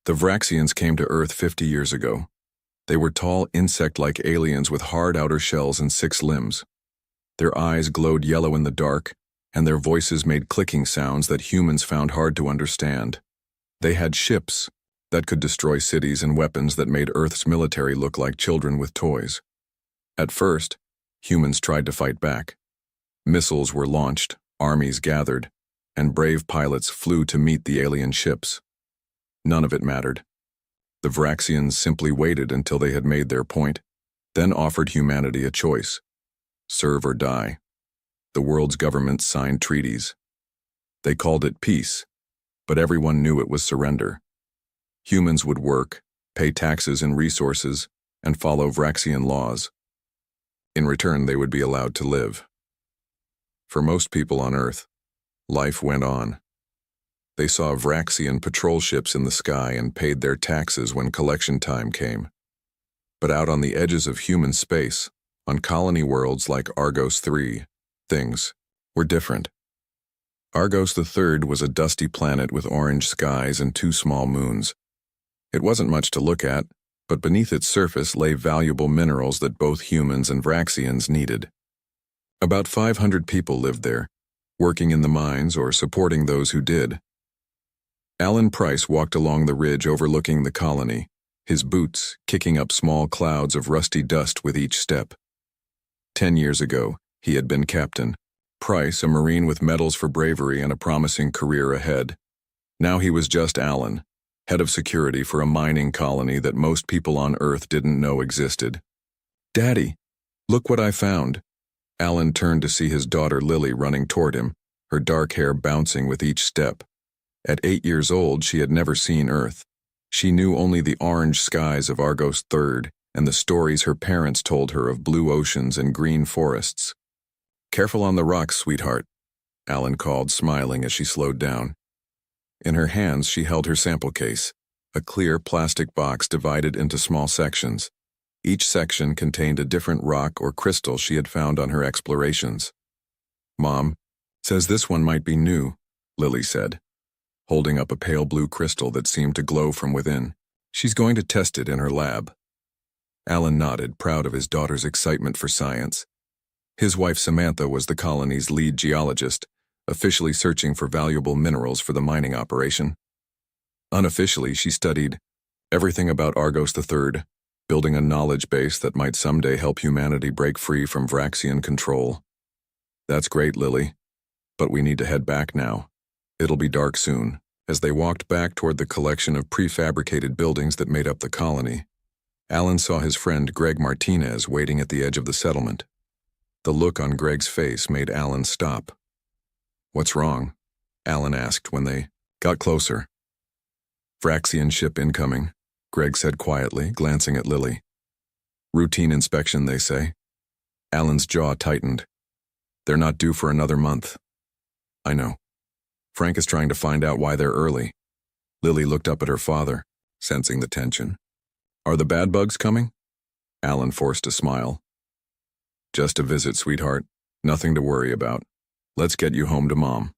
The Vraxians came to Earth 50 years ago. They were tall, insect-like aliens with hard outer shells and 6 limbs. Their eyes glowed yellow in the dark, and their voices made clicking sounds that humans found hard to understand. They had ships that could destroy cities and weapons that made Earth's military look like children with toys. At first, humans tried to fight back. Missiles were launched, armies gathered, and brave pilots flew to meet the alien ships. None of it mattered. The Vraxians simply waited until they had made their point, then offered humanity a choice: serve or die. The world's governments signed treaties. They called it peace, but everyone knew it was surrender. Humans would work, pay taxes and resources, and follow Vraxian laws. In return, they would be allowed to live. For most people on Earth, life went on. They saw Vraxian patrol ships in the sky and paid their taxes when collection time came. But out on the edges of human space, on colony worlds like Argos III, things were different. Argos III was a dusty planet with orange skies and 2 small moons. It wasn't much to look at, but beneath its surface lay valuable minerals that both humans and Vraxians needed. About 500 people lived there, working in the mines or supporting those who did. Alan Price walked along the ridge overlooking the colony, his boots kicking up small clouds of rusty dust with each step. 10 years ago, he had been captain. Price, a Marine with medals for bravery and a promising career ahead. Now he was just Alan, head of security for a mining colony that most people on Earth didn't know existed. "Daddy, look what I found." Alan turned to see his daughter Lily running toward him, her dark hair bouncing with each step. At 8 years old, she had never seen Earth. She knew only the orange skies of Argos III and the stories her parents told her of blue oceans and green forests. "Careful on the rocks, sweetheart," Alan called, smiling as she slowed down. In her hands, she held her sample case, a clear plastic box divided into small sections. Each section contained a different rock or crystal she had found on her explorations. "Mom says this one might be new," Lily said, holding up a pale blue crystal that seemed to glow from within. "She's going to test it in her lab." Alan nodded, proud of his daughter's excitement for science. His wife Samantha was the colony's lead geologist, officially searching for valuable minerals for the mining operation. Unofficially, she studied everything about Argos III, building a knowledge base that might someday help humanity break free from Vraxian control. "That's great, Lily, but we need to head back now. It'll be dark soon." As they walked back toward the collection of prefabricated buildings that made up the colony, Alan saw his friend Greg Martinez waiting at the edge of the settlement. The look on Greg's face made Alan stop. "What's wrong?" Alan asked when they got closer. "Vraxian ship incoming," Greg said quietly, glancing at Lily. "Routine inspection, they say." Alan's jaw tightened. "They're not due for another month." "I know. Frank is trying to find out why they're early." Lily looked up at her father, sensing the tension. "Are the bad bugs coming?" Alan forced a smile. "Just a visit, sweetheart. Nothing to worry about. Let's get you home to Mom."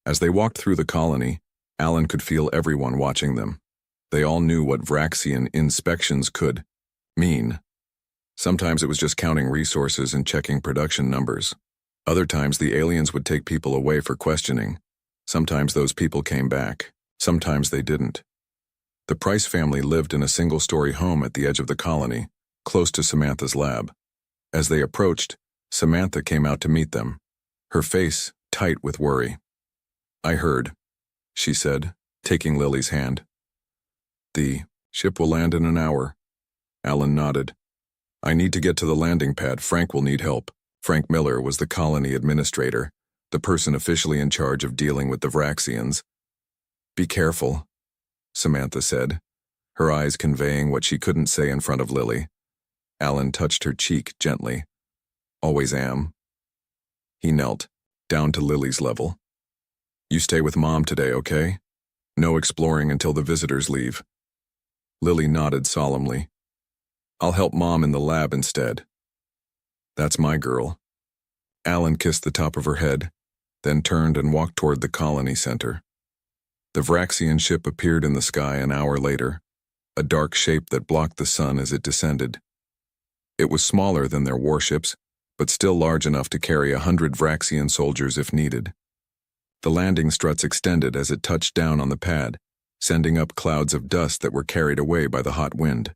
As they walked through the colony, Alan could feel everyone watching them. They all knew what Vraxian inspections could mean. Sometimes it was just counting resources and checking production numbers. Other times the aliens would take people away for questioning. Sometimes those people came back. Sometimes they didn't. The Price family lived in a single-story home at the edge of the colony, close to Samantha's lab. As they approached, Samantha came out to meet them, her face tight with worry. "I heard," she said, taking Lily's hand. "The ship will land in an hour." Alan nodded. "I need to get to the landing pad. Frank will need help." Frank Miller was the colony administrator, the person officially in charge of dealing with the Vraxians. "Be careful," Samantha said, her eyes conveying what she couldn't say in front of Lily. Alan touched her cheek gently. "Always am." He knelt, down to Lily's level. "You stay with Mom today, okay? No exploring until the visitors leave." Lily nodded solemnly. "I'll help Mom in the lab instead." "That's my girl." Alan kissed the top of her head, then turned and walked toward the colony center. The Vraxian ship appeared in the sky an hour later, a dark shape that blocked the sun as it descended. It was smaller than their warships, but still large enough to carry 100 Vraxian soldiers if needed. The landing struts extended as it touched down on the pad, sending up clouds of dust that were carried away by the hot wind.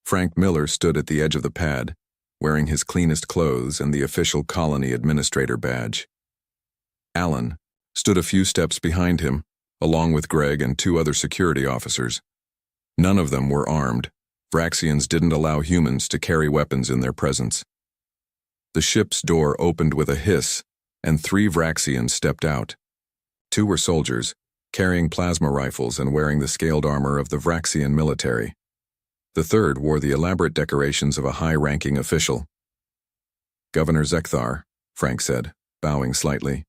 Frank Miller stood at the edge of the pad, wearing his cleanest clothes and the official colony administrator badge. Alan stood a few steps behind him, along with Greg and 2 other security officers. None of them were armed. Vraxians didn't allow humans to carry weapons in their presence. The ship's door opened with a hiss, and 3 Vraxians stepped out. 2 were soldiers, carrying plasma rifles and wearing the scaled armor of the Vraxian military. The 3rd wore the elaborate decorations of a high-ranking official. "Governor Zekthar," Frank said, bowing slightly.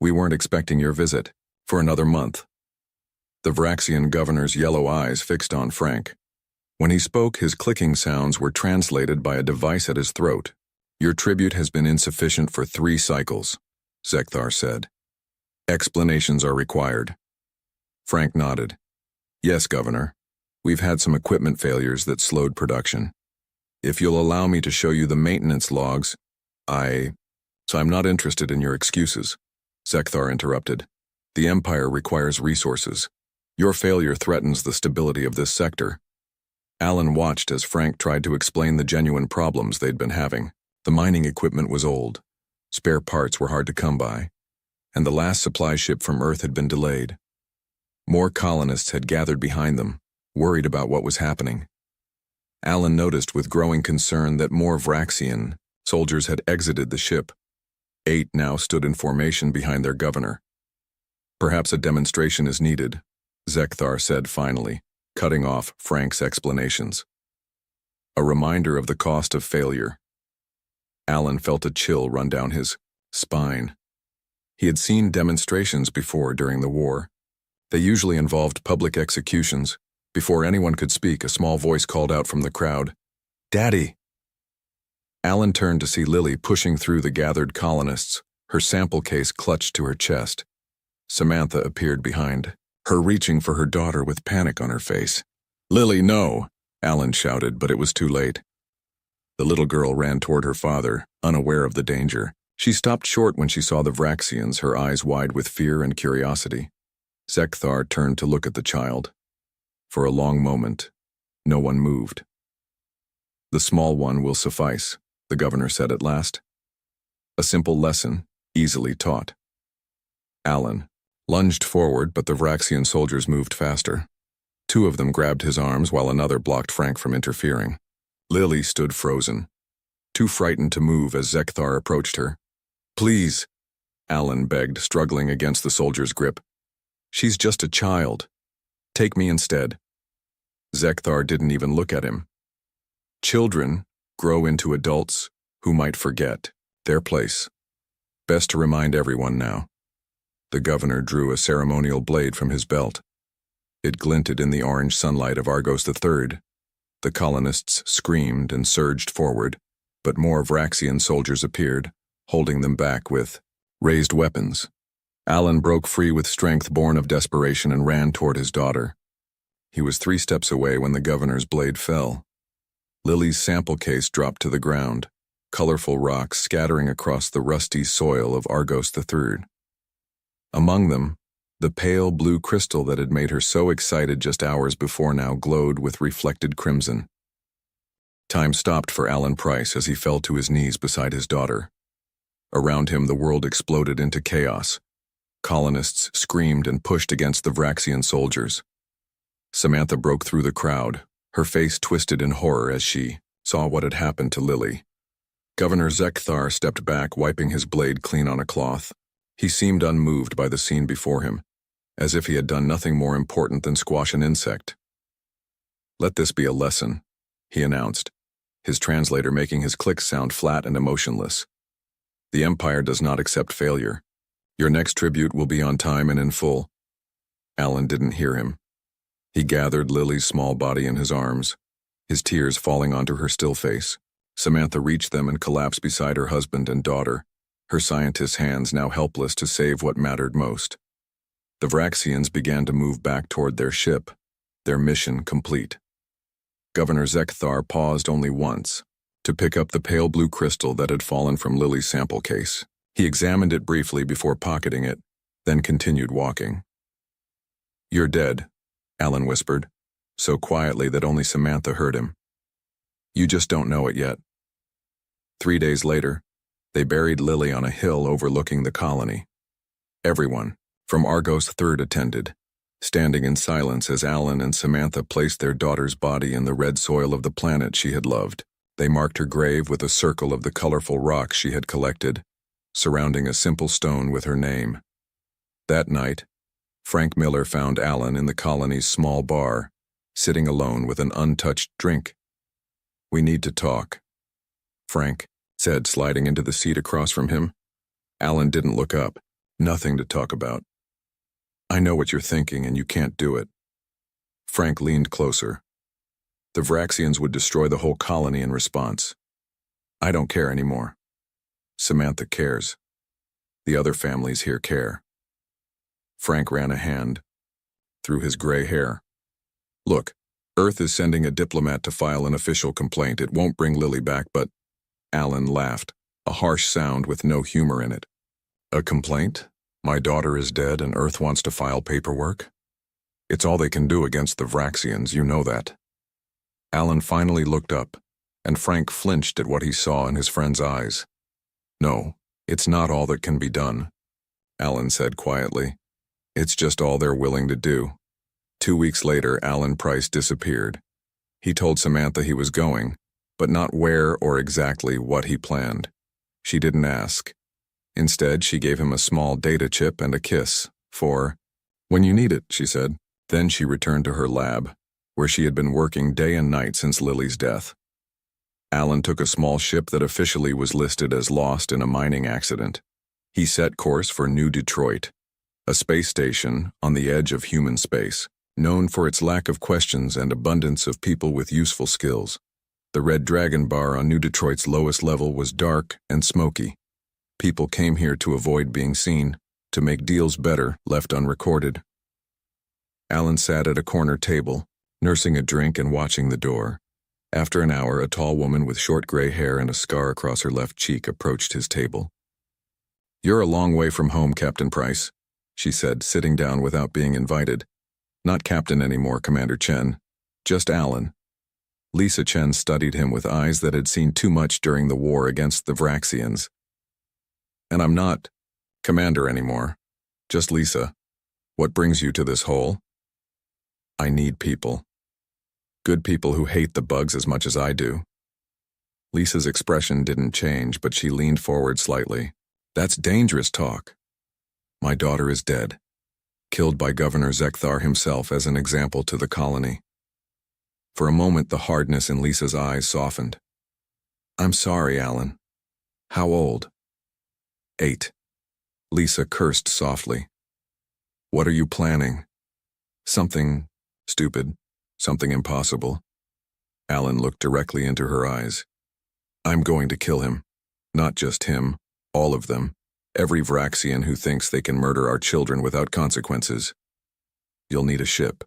"We weren't expecting your visit. For another month." The Vraxian governor's yellow eyes fixed on Frank. When he spoke, his clicking sounds were translated by a device at his throat. "Your tribute has been insufficient for 3 cycles," Zekthar said. "Explanations are required." Frank nodded. "Yes, Governor. We've had some equipment failures that slowed production. If you'll allow me to show you the maintenance logs, I'm not interested in your excuses," Zekthar interrupted. "The Empire requires resources. Your failure threatens the stability of this sector." Alan watched as Frank tried to explain the genuine problems they'd been having. The mining equipment was old, spare parts were hard to come by, and the last supply ship from Earth had been delayed. More colonists had gathered behind them, worried about what was happening. Alan noticed with growing concern that more Vraxian soldiers had exited the ship. 8 now stood in formation behind their governor. "Perhaps a demonstration is needed," Zekthar said finally, cutting off Frank's explanations. A reminder of the cost of failure. Alan felt a chill run down his spine. He had seen demonstrations before during the war. They usually involved public executions. Before anyone could speak, a small voice called out from the crowd, "Daddy!" Alan turned to see Lily pushing through the gathered colonists, her sample case clutched to her chest. Samantha appeared behind her, reaching for her daughter with panic on her face. "Lily, no!" Alan shouted, but it was too late. The little girl ran toward her father, unaware of the danger. She stopped short when she saw the Vraxians, her eyes wide with fear and curiosity. Zekthar turned to look at the child. For a long moment, no one moved. "The small one will suffice," the governor said at last. "A simple lesson, easily taught." Alan lunged forward, but the Vraxian soldiers moved faster. 2 of them grabbed his arms while another blocked Frank from interfering. Lily stood frozen, too frightened to move as Zekthar approached her. "Please," Alan begged, struggling against the soldier's grip. "She's just a child. Take me instead." Zekthar didn't even look at him. Children grow into adults who might forget their place. Best to remind everyone now. The governor drew a ceremonial blade from his belt. It glinted in the orange sunlight of Argos III. The colonists screamed and surged forward, but more Vraxian soldiers appeared, holding them back with raised weapons. Alan broke free with strength born of desperation and ran toward his daughter. He was 3 steps away when the governor's blade fell. Lily's sample case dropped to the ground, colorful rocks scattering across the rusty soil of Argos III. Among them, the pale blue crystal that had made her so excited just hours before now glowed with reflected crimson. Time stopped for Alan Price as he fell to his knees beside his daughter. Around him, the world exploded into chaos. Colonists screamed and pushed against the Vraxian soldiers. Samantha broke through the crowd, her face twisted in horror as she saw what had happened to Lily. Governor Zekthar stepped back, wiping his blade clean on a cloth. He seemed unmoved by the scene before him, as if he had done nothing more important than squash an insect. "Let this be a lesson," he announced, his translator making his clicks sound flat and emotionless. "The Empire does not accept failure. Your next tribute will be on time and in full." Alan didn't hear him. He gathered Lily's small body in his arms, his tears falling onto her still face. Samantha reached them and collapsed beside her husband and daughter, her scientist's hands now helpless to save what mattered most. The Vraxians began to move back toward their ship, their mission complete. Governor Zekthar paused only once, to pick up the pale blue crystal that had fallen from Lily's sample case. He examined it briefly before pocketing it, then continued walking. "You're dead," Alan whispered, so quietly that only Samantha heard him. "You just don't know it yet." 3 days later, they buried Lily on a hill overlooking the colony. Everyone, from Argos III, attended, standing in silence as Alan and Samantha placed their daughter's body in the red soil of the planet she had loved. They marked her grave with a circle of the colorful rocks she had collected, surrounding a simple stone with her name. That night, Frank Miller found Alan in the colony's small bar, sitting alone with an untouched drink. "We need to talk," Frank said, sliding into the seat across from him. Alan didn't look up. "Nothing to talk about. I know what you're thinking, and you can't do it." Frank leaned closer. "The Vraxians would destroy the whole colony in response. I don't care anymore. Samantha cares. The other families here care." Frank ran a hand through his gray hair. "Look, Earth is sending a diplomat to file an official complaint. It won't bring Lily back, but—" Alan laughed, a harsh sound with no humor in it. "A complaint? My daughter is dead and Earth wants to file paperwork? It's all they can do against the Vraxians, you know that." Alan finally looked up, and Frank flinched at what he saw in his friend's eyes. "No, it's not all that can be done," Alan said quietly. "It's just all they're willing to do." 2 weeks later, Alan Price disappeared. He told Samantha he was going, but not where or exactly what he planned. She didn't ask. Instead, she gave him a small data chip and a kiss for "when you need it," she said. Then she returned to her lab, where she had been working day and night since Lily's death. Alan took a small ship that officially was listed as lost in a mining accident. He set course for New Detroit, a space station on the edge of human space, known for its lack of questions and abundance of people with useful skills. The Red Dragon bar on New Detroit's lowest level was dark and smoky. People came here to avoid being seen, to make deals better left unrecorded. Alan sat at a corner table, nursing a drink and watching the door. After an hour, a tall woman with short gray hair and a scar across her left cheek approached his table. "You're a long way from home, Captain Price," she said, sitting down without being invited. "Not Captain anymore, Commander Chen. Just Alan." Lisa Chen studied him with eyes that had seen too much during the war against the Vraxians. "And I'm not Commander anymore. Just Lisa. What brings you to this hole?" "I need people. Good people who hate the bugs as much as I do." Lisa's expression didn't change, but she leaned forward slightly. "That's dangerous talk. My daughter is dead, killed by Governor Zekthar himself as an example to the colony." For a moment, the hardness in Lisa's eyes softened. "I'm sorry, Alan. How old?" 8. Lisa cursed softly. "What are you planning?" "Something stupid. Something impossible." Alan looked directly into her eyes. "I'm going to kill him. Not just him, all of them. Every Vraxian who thinks they can murder our children without consequences. You'll need a ship,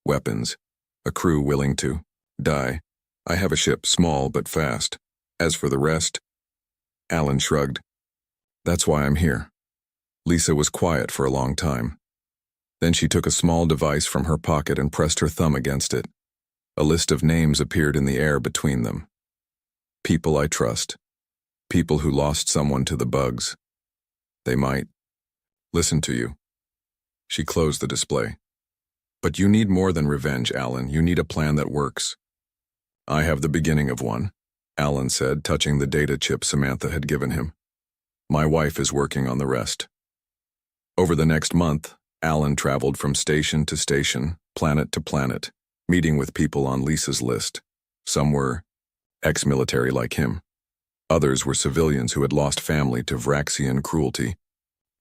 weapons, a crew willing to die. I have a ship, small but fast. As for the rest..." Alan shrugged. "That's why I'm here." Lisa was quiet for a long time. Then she took a small device from her pocket and pressed her thumb against it. A list of names appeared in the air between them. "People I trust. People who lost someone to the bugs. They might listen to you." She closed the display. "But you need more than revenge, Alan. You need a plan that works." "I have the beginning of one," Alan said, touching the data chip Samantha had given him. "My wife is working on the rest." Over the next month, Alan traveled from station to station, planet to planet, meeting with people on Lisa's list. Some were ex-military like him. Others were civilians who had lost family to Vraxian cruelty.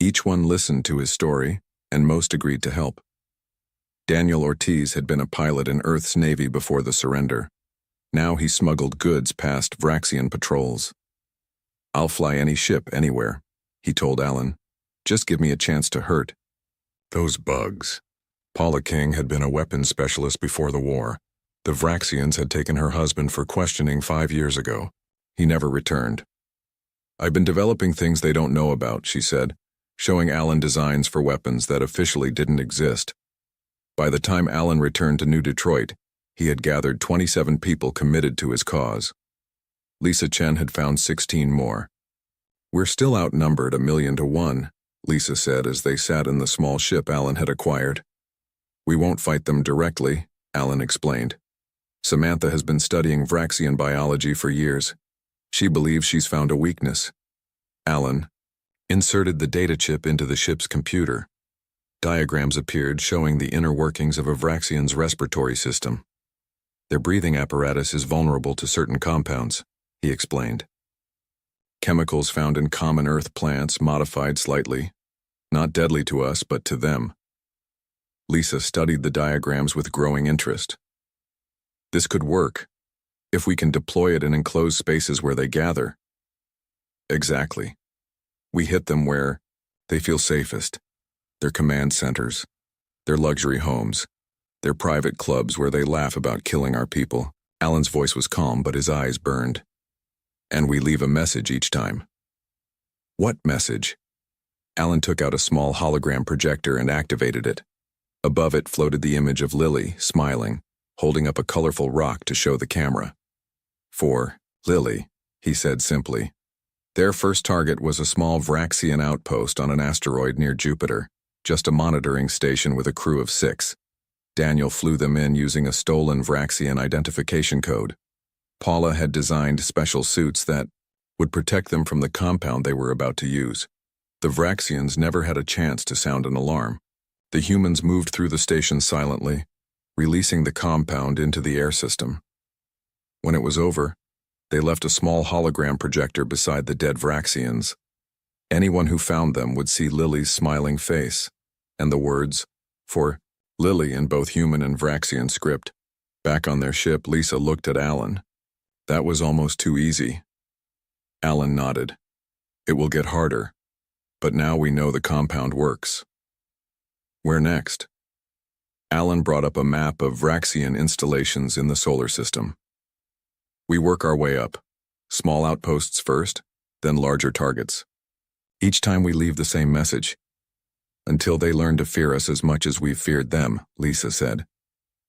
Each one listened to his story, and most agreed to help. Daniel Ortiz had been a pilot in Earth's Navy before the surrender. Now he smuggled goods past Vraxian patrols. "I'll fly any ship anywhere," he told Alan. "Just give me a chance to hurt." Those bugs. Paula King had been a weapons specialist before the war. The Vraxians had taken her husband for questioning 5 years ago. He never returned. "I've been developing things they don't know about," she said, showing Alan designs for weapons that officially didn't exist. By the time Alan returned to New Detroit, he had gathered 27 people committed to his cause. Lisa Chen had found 16 more. "We're still outnumbered 1,000,000 to 1, Lisa said as they sat in the small ship Alan had acquired. "We won't fight them directly," Alan explained. "Samantha has been studying Vraxian biology for years. She believes she's found a weakness." Alan inserted the data chip into the ship's computer. Diagrams appeared showing the inner workings of a Vraxian's respiratory system. "Their breathing apparatus is vulnerable to certain compounds," he explained. "Chemicals found in common Earth plants modified slightly. Not deadly to us, but to them." Lisa studied the diagrams with growing interest. "This could work, if we can deploy it in enclosed spaces where they gather." "Exactly. We hit them where they feel safest. Their command centers, their luxury homes, their private clubs where they laugh about killing our people." Alan's voice was calm, but his eyes burned. "And we leave a message each time." "What message?" Alan took out a small hologram projector and activated it. Above it floated the image of Lily, smiling, holding up a colorful rock to show the camera. "For Lily," he said simply. Their first target was a small Vraxian outpost on an asteroid near Jupiter, just a monitoring station with a crew of 6. Daniel flew them in using a stolen Vraxian identification code. Paula had designed special suits that would protect them from the compound they were about to use. The Vraxians never had a chance to sound an alarm. The humans moved through the station silently, releasing the compound into the air system. When it was over, they left a small hologram projector beside the dead Vraxians. Anyone who found them would see Lily's smiling face, and the words, "For Lily," in both human and Vraxian script. Back on their ship, Lisa looked at Alan. "That was almost too easy." Alan nodded. "It will get harder, but now we know the compound works." "Where next?" Alan brought up a map of Vraxian installations in the solar system. "We work our way up. Small outposts first, then larger targets. Each time we leave the same message. Until they learn to fear us as much as we've feared them," Lisa said.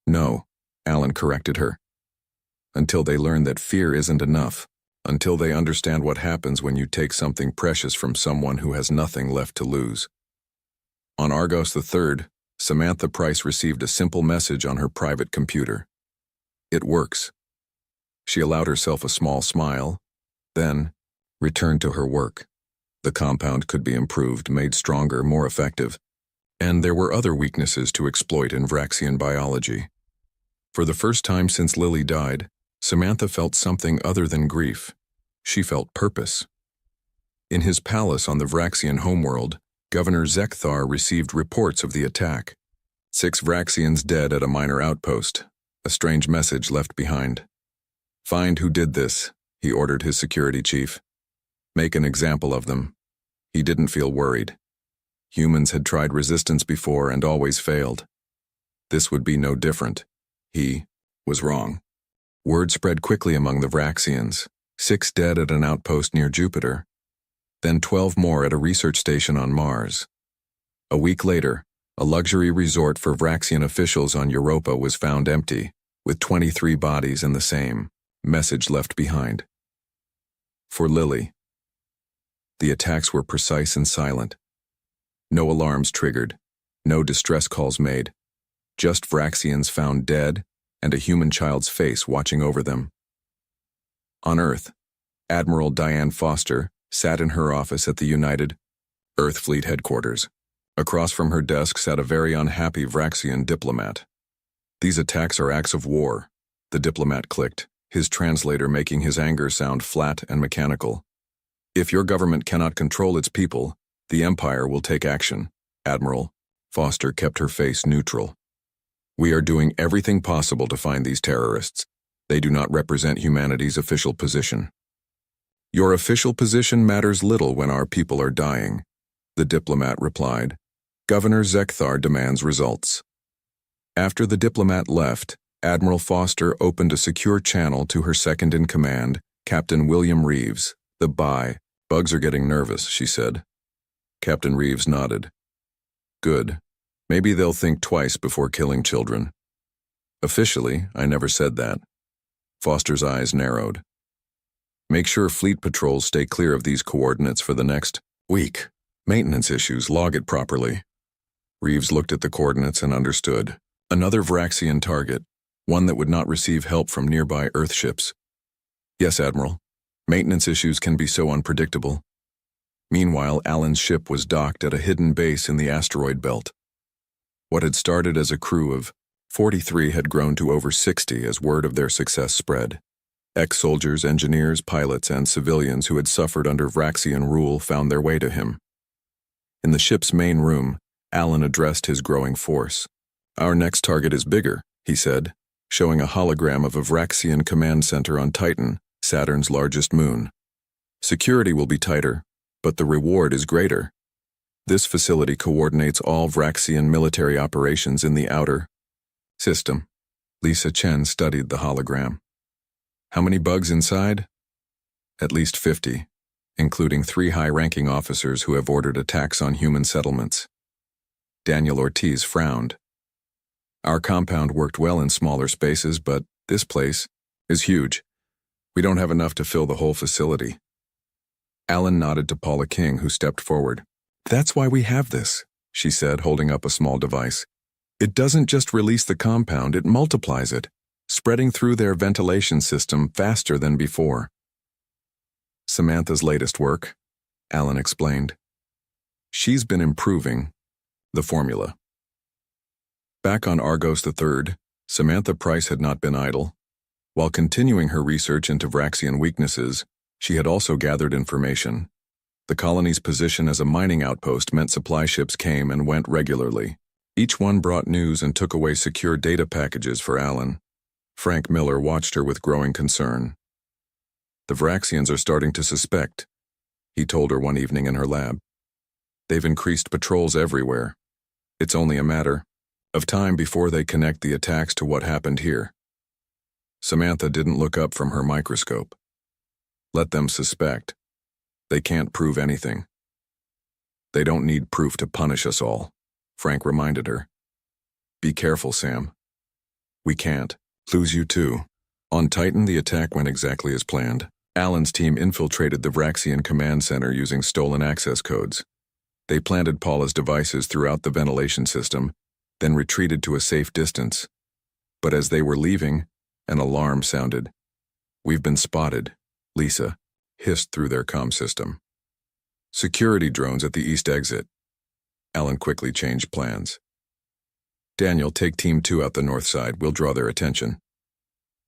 "No," Alan corrected her. "Until they learn that fear isn't enough. Until they understand what happens when you take something precious from someone who has nothing left to lose." On Argos III, Samantha Price received a simple message on her private computer. "It works." She allowed herself a small smile, then returned to her work. The compound could be improved, made stronger, more effective. And there were other weaknesses to exploit in Vraxian biology. For the first time since Lily died, Samantha felt something other than grief. She felt purpose. In his palace on the Vraxian homeworld, Governor Zekthar received reports of the attack. 6 Vraxians dead at a minor outpost, a strange message left behind. "Find who did this," he ordered his security chief. "Make an example of them." He didn't feel worried. Humans had tried resistance before and always failed. This would be no different. He was wrong. Word spread quickly among the Vraxians. 6 dead at an outpost near Jupiter. Then 12 more at a research station on Mars. A week later, a luxury resort for Vraxian officials on Europa was found empty, with 23 bodies and the same message left behind. For Lily. The attacks were precise and silent. No alarms triggered, no distress calls made. Just Vraxians found dead and a human child's face watching over them. On Earth, Admiral Diane Foster sat in her office at the United Earth Fleet headquarters. Across from her desk sat a very unhappy Vraxian diplomat. "These attacks are acts of war," the diplomat clicked, his translator making his anger sound flat and mechanical. "If your government cannot control its people, the Empire will take action." Admiral Foster kept her face neutral. "We are doing everything possible to find these terrorists. They do not represent humanity's official position." "Your official position matters little when our people are dying," the diplomat replied. Governor Zekthar demands results. After the diplomat left, Admiral Foster opened a secure channel to her second-in-command, Captain William Reeves. The bugs are getting nervous, she said. Captain Reeves nodded. Good. Maybe they'll think twice before killing children. Officially, I never said that. Foster's eyes narrowed. Make sure fleet patrols stay clear of these coordinates for the next week. Maintenance issues, log it properly. Reeves looked at the coordinates and understood. Another Vraxian target, one that would not receive help from nearby Earthships. Yes, Admiral. Maintenance issues can be so unpredictable. Meanwhile, Alan's ship was docked at a hidden base in the asteroid belt. What had started as a crew of 43 had grown to over 60 as word of their success spread. Ex-soldiers, engineers, pilots, and civilians who had suffered under Vraxian rule found their way to him. In the ship's main room, Alan addressed his growing force. Our next target is bigger, he said, showing a hologram of a Vraxian command center on Titan, Saturn's largest moon. Security will be tighter, but the reward is greater. This facility coordinates all Vraxian military operations in the outer system. Lisa Chen studied the hologram. How many bugs inside? At least 50, including 3 high-ranking officers who have ordered attacks on human settlements. Daniel Ortiz frowned. Our compound worked well in smaller spaces, but this place is huge. We don't have enough to fill the whole facility. Alan nodded to Paula King, who stepped forward. That's why we have this, she said, holding up a small device. It doesn't just release the compound, it multiplies it, spreading through their ventilation system faster than before. Samantha's latest work, Alan explained. She's been improving the formula. Back on Argos III, Samantha Price had not been idle. While continuing her research into Vraxian weaknesses, she had also gathered information. The colony's position as a mining outpost meant supply ships came and went regularly. Each one brought news and took away secure data packages for Alan. Frank Miller watched her with growing concern. The Vraxians are starting to suspect, he told her one evening in her lab. They've increased patrols everywhere. It's only a matter of time before they connect the attacks to what happened here. Samantha didn't look up from her microscope. Let them suspect. They can't prove anything. They don't need proof to punish us all, Frank reminded her. Be careful, Sam. We can't lose you too. On Titan, the attack went exactly as planned. Alan's team infiltrated the Vraxian command center using stolen access codes. They planted Paula's devices throughout the ventilation system, then retreated to a safe distance. But as they were leaving, an alarm sounded. We've been spotted, Lisa hissed through their comm system. Security drones at the east exit. Alan quickly changed plans. Daniel, take Team 2 out the north side. We'll draw their attention.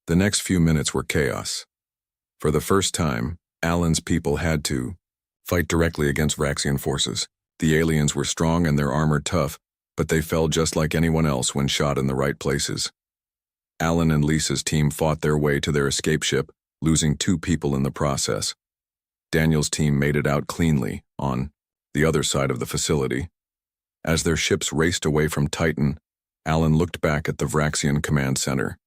The next few minutes were chaos. For the first time, Alan's people had to fight directly against Vraxian forces. The aliens were strong and their armor tough, but they fell just like anyone else when shot in the right places. Alan and Lisa's team fought their way to their escape ship, losing 2 people in the process. Daniel's team made it out cleanly on the other side of the facility. As their ships raced away from Titan, Alan looked back at the Vraxian command center.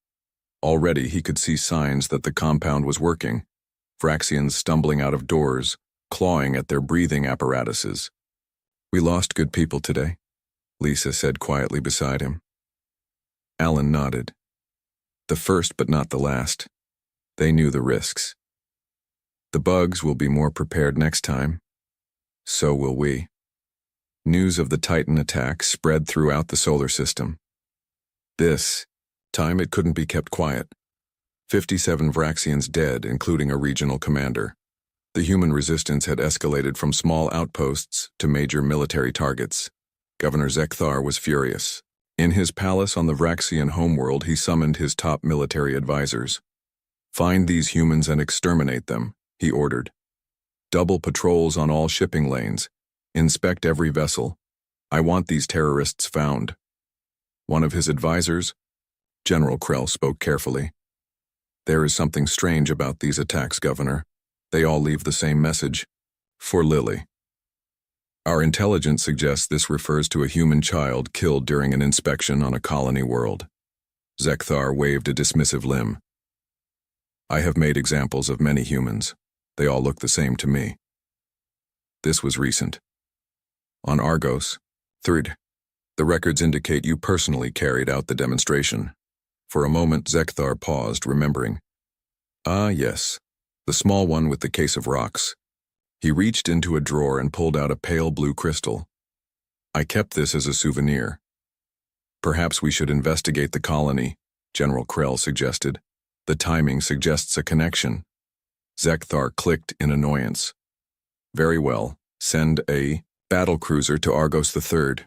Already he could see signs that the compound was working. Vraxians stumbling out of doors, clawing at their breathing apparatuses. We lost good people today, Lisa said quietly beside him. Alan nodded. The first but not the last. They knew the risks. The bugs will be more prepared next time. So will we. News of the Titan attack spread throughout the solar system. This time it couldn't be kept quiet. 57 Vraxians dead, including a regional commander. The human resistance had escalated from small outposts to major military targets. Governor Zekthar was furious. In his palace on the Vraxian homeworld, he summoned his top military advisors. Find these humans and exterminate them, he ordered. Double patrols on all shipping lanes. Inspect every vessel. I want these terrorists found. One of his advisors, General Krell, spoke carefully. There is something strange about these attacks, Governor. They all leave the same message. For Lily. Our intelligence suggests this refers to a human child killed during an inspection on a colony world. Zekthar waved a dismissive limb. I have made examples of many humans. They all look the same to me. This was recent. On Argos, 3rd, the records indicate you personally carried out the demonstration. For a moment, Zekthar paused, remembering. Ah, yes, the small one with the case of rocks. He reached into a drawer and pulled out a pale blue crystal. I kept this as a souvenir. Perhaps we should investigate the colony, General Krell suggested. The timing suggests a connection. Zekthar clicked in annoyance. Very well, send a battlecruiser to Argos III.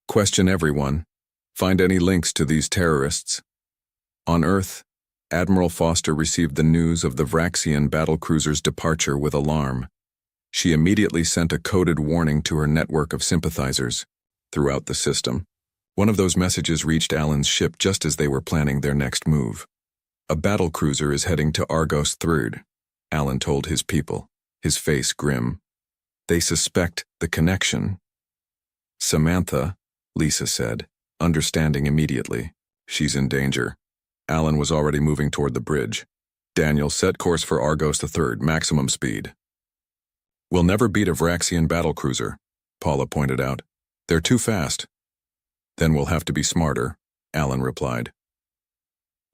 Question everyone. Find any links to these terrorists. On Earth, Admiral Foster received the news of the Vraxian battlecruiser's departure with alarm. She immediately sent a coded warning to her network of sympathizers throughout the system. One of those messages reached Alan's ship just as they were planning their next move. A battlecruiser is heading to Argos III, Alan told his people, his face grim. They suspect the connection. Samantha, Lisa said, understanding immediately. She's in danger. Alan was already moving toward the bridge. Daniel, set course for Argos III, maximum speed. We'll never beat a Vraxian battlecruiser, Paula pointed out. They're too fast. Then we'll have to be smarter, Alan replied.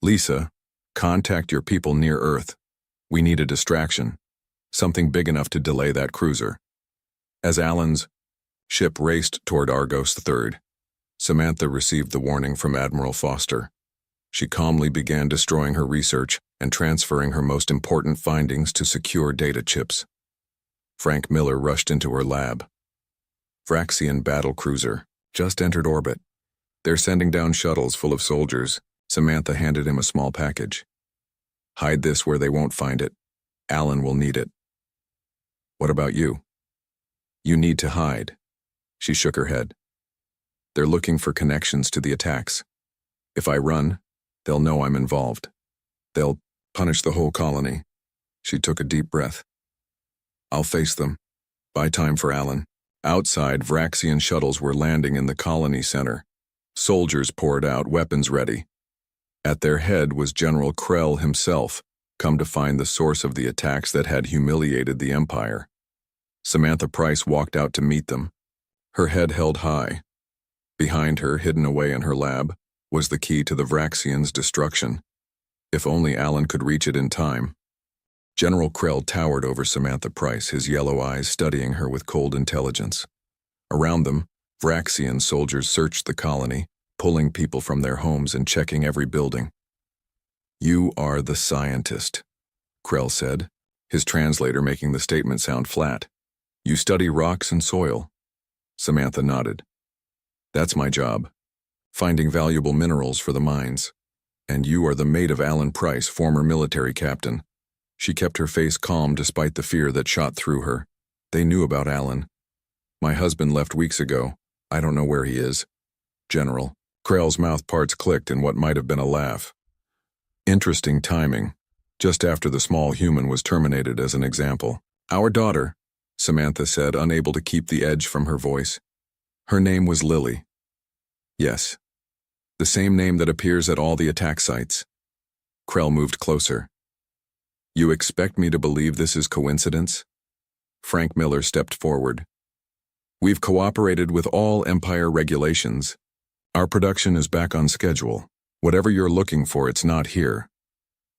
Lisa, contact your people near Earth. We need a distraction. Something big enough to delay that cruiser. As Alan's ship raced toward Argos III, Samantha received the warning from Admiral Foster. She calmly began destroying her research and transferring her most important findings to secure data chips. Frank Miller rushed into her lab. Vraxian battlecruiser, just entered orbit. They're sending down shuttles full of soldiers. Samantha handed him a small package. Hide this where they won't find it. Alan will need it. What about you? You need to hide. She shook her head. They're looking for connections to the attacks. If I run, they'll know I'm involved. They'll punish the whole colony. She took a deep breath. I'll face them. Buy time for Alan. Outside, Vraxian shuttles were landing in the colony center. Soldiers poured out, weapons ready. At their head was General Krell himself, come to find the source of the attacks that had humiliated the Empire. Samantha Price walked out to meet them, her head held high. Behind her, hidden away in her lab, was the key to the Vraxians' destruction. If only Alan could reach it in time. General Krell towered over Samantha Price, his yellow eyes studying her with cold intelligence. Around them, Vraxian soldiers searched the colony, pulling people from their homes and checking every building. You are the scientist, Krell said, his translator making the statement sound flat. You study rocks and soil. Samantha nodded. That's my job, finding valuable minerals for the mines. And you are the mate of Alan Price, former military captain. She kept her face calm despite the fear that shot through her. They knew about Alan. My husband left weeks ago. I don't know where he is. General. Krell's mouth parts clicked in what might have been a laugh. Interesting timing. Just after the small human was terminated as an example. Our daughter, Samantha said, unable to keep the edge from her voice. Her name was Lily. Yes. The same name that appears at all the attack sites. Krell moved closer. You expect me to believe this is coincidence? Frank Miller stepped forward. We've cooperated with all Empire regulations. Our production is back on schedule. Whatever you're looking for, it's not here.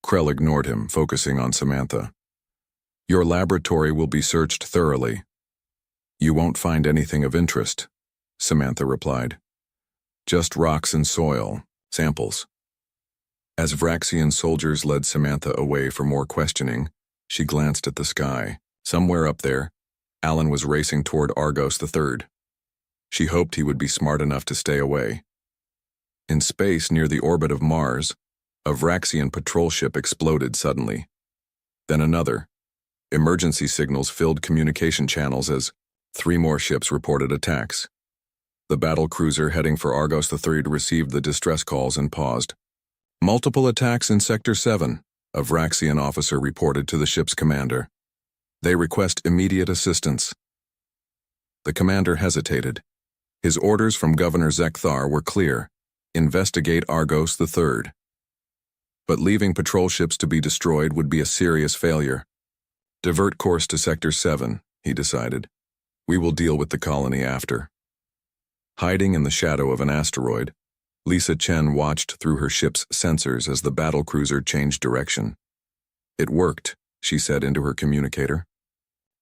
Krell ignored him, focusing on Samantha. Your laboratory will be searched thoroughly. You won't find anything of interest, Samantha replied. Just rocks and soil, samples. As Vraxian soldiers led Samantha away for more questioning, she glanced at the sky. Somewhere up there, Alan was racing toward Argos III. She hoped he would be smart enough to stay away. In space near the orbit of Mars, a Vraxian patrol ship exploded suddenly. Then another. Emergency signals filled communication channels as 3 more ships reported attacks. The battle cruiser heading for Argos III received the distress calls and paused. Multiple attacks in Sector 7, a Vraxian officer reported to the ship's commander. They request immediate assistance. The commander hesitated. His orders from Governor Zekthar were clear: investigate Argos III. But leaving patrol ships to be destroyed would be a serious failure. Divert course to Sector 7, he decided. We will deal with the colony after. Hiding in the shadow of an asteroid, Lisa Chen watched through her ship's sensors as the battlecruiser changed direction. It worked, she said into her communicator.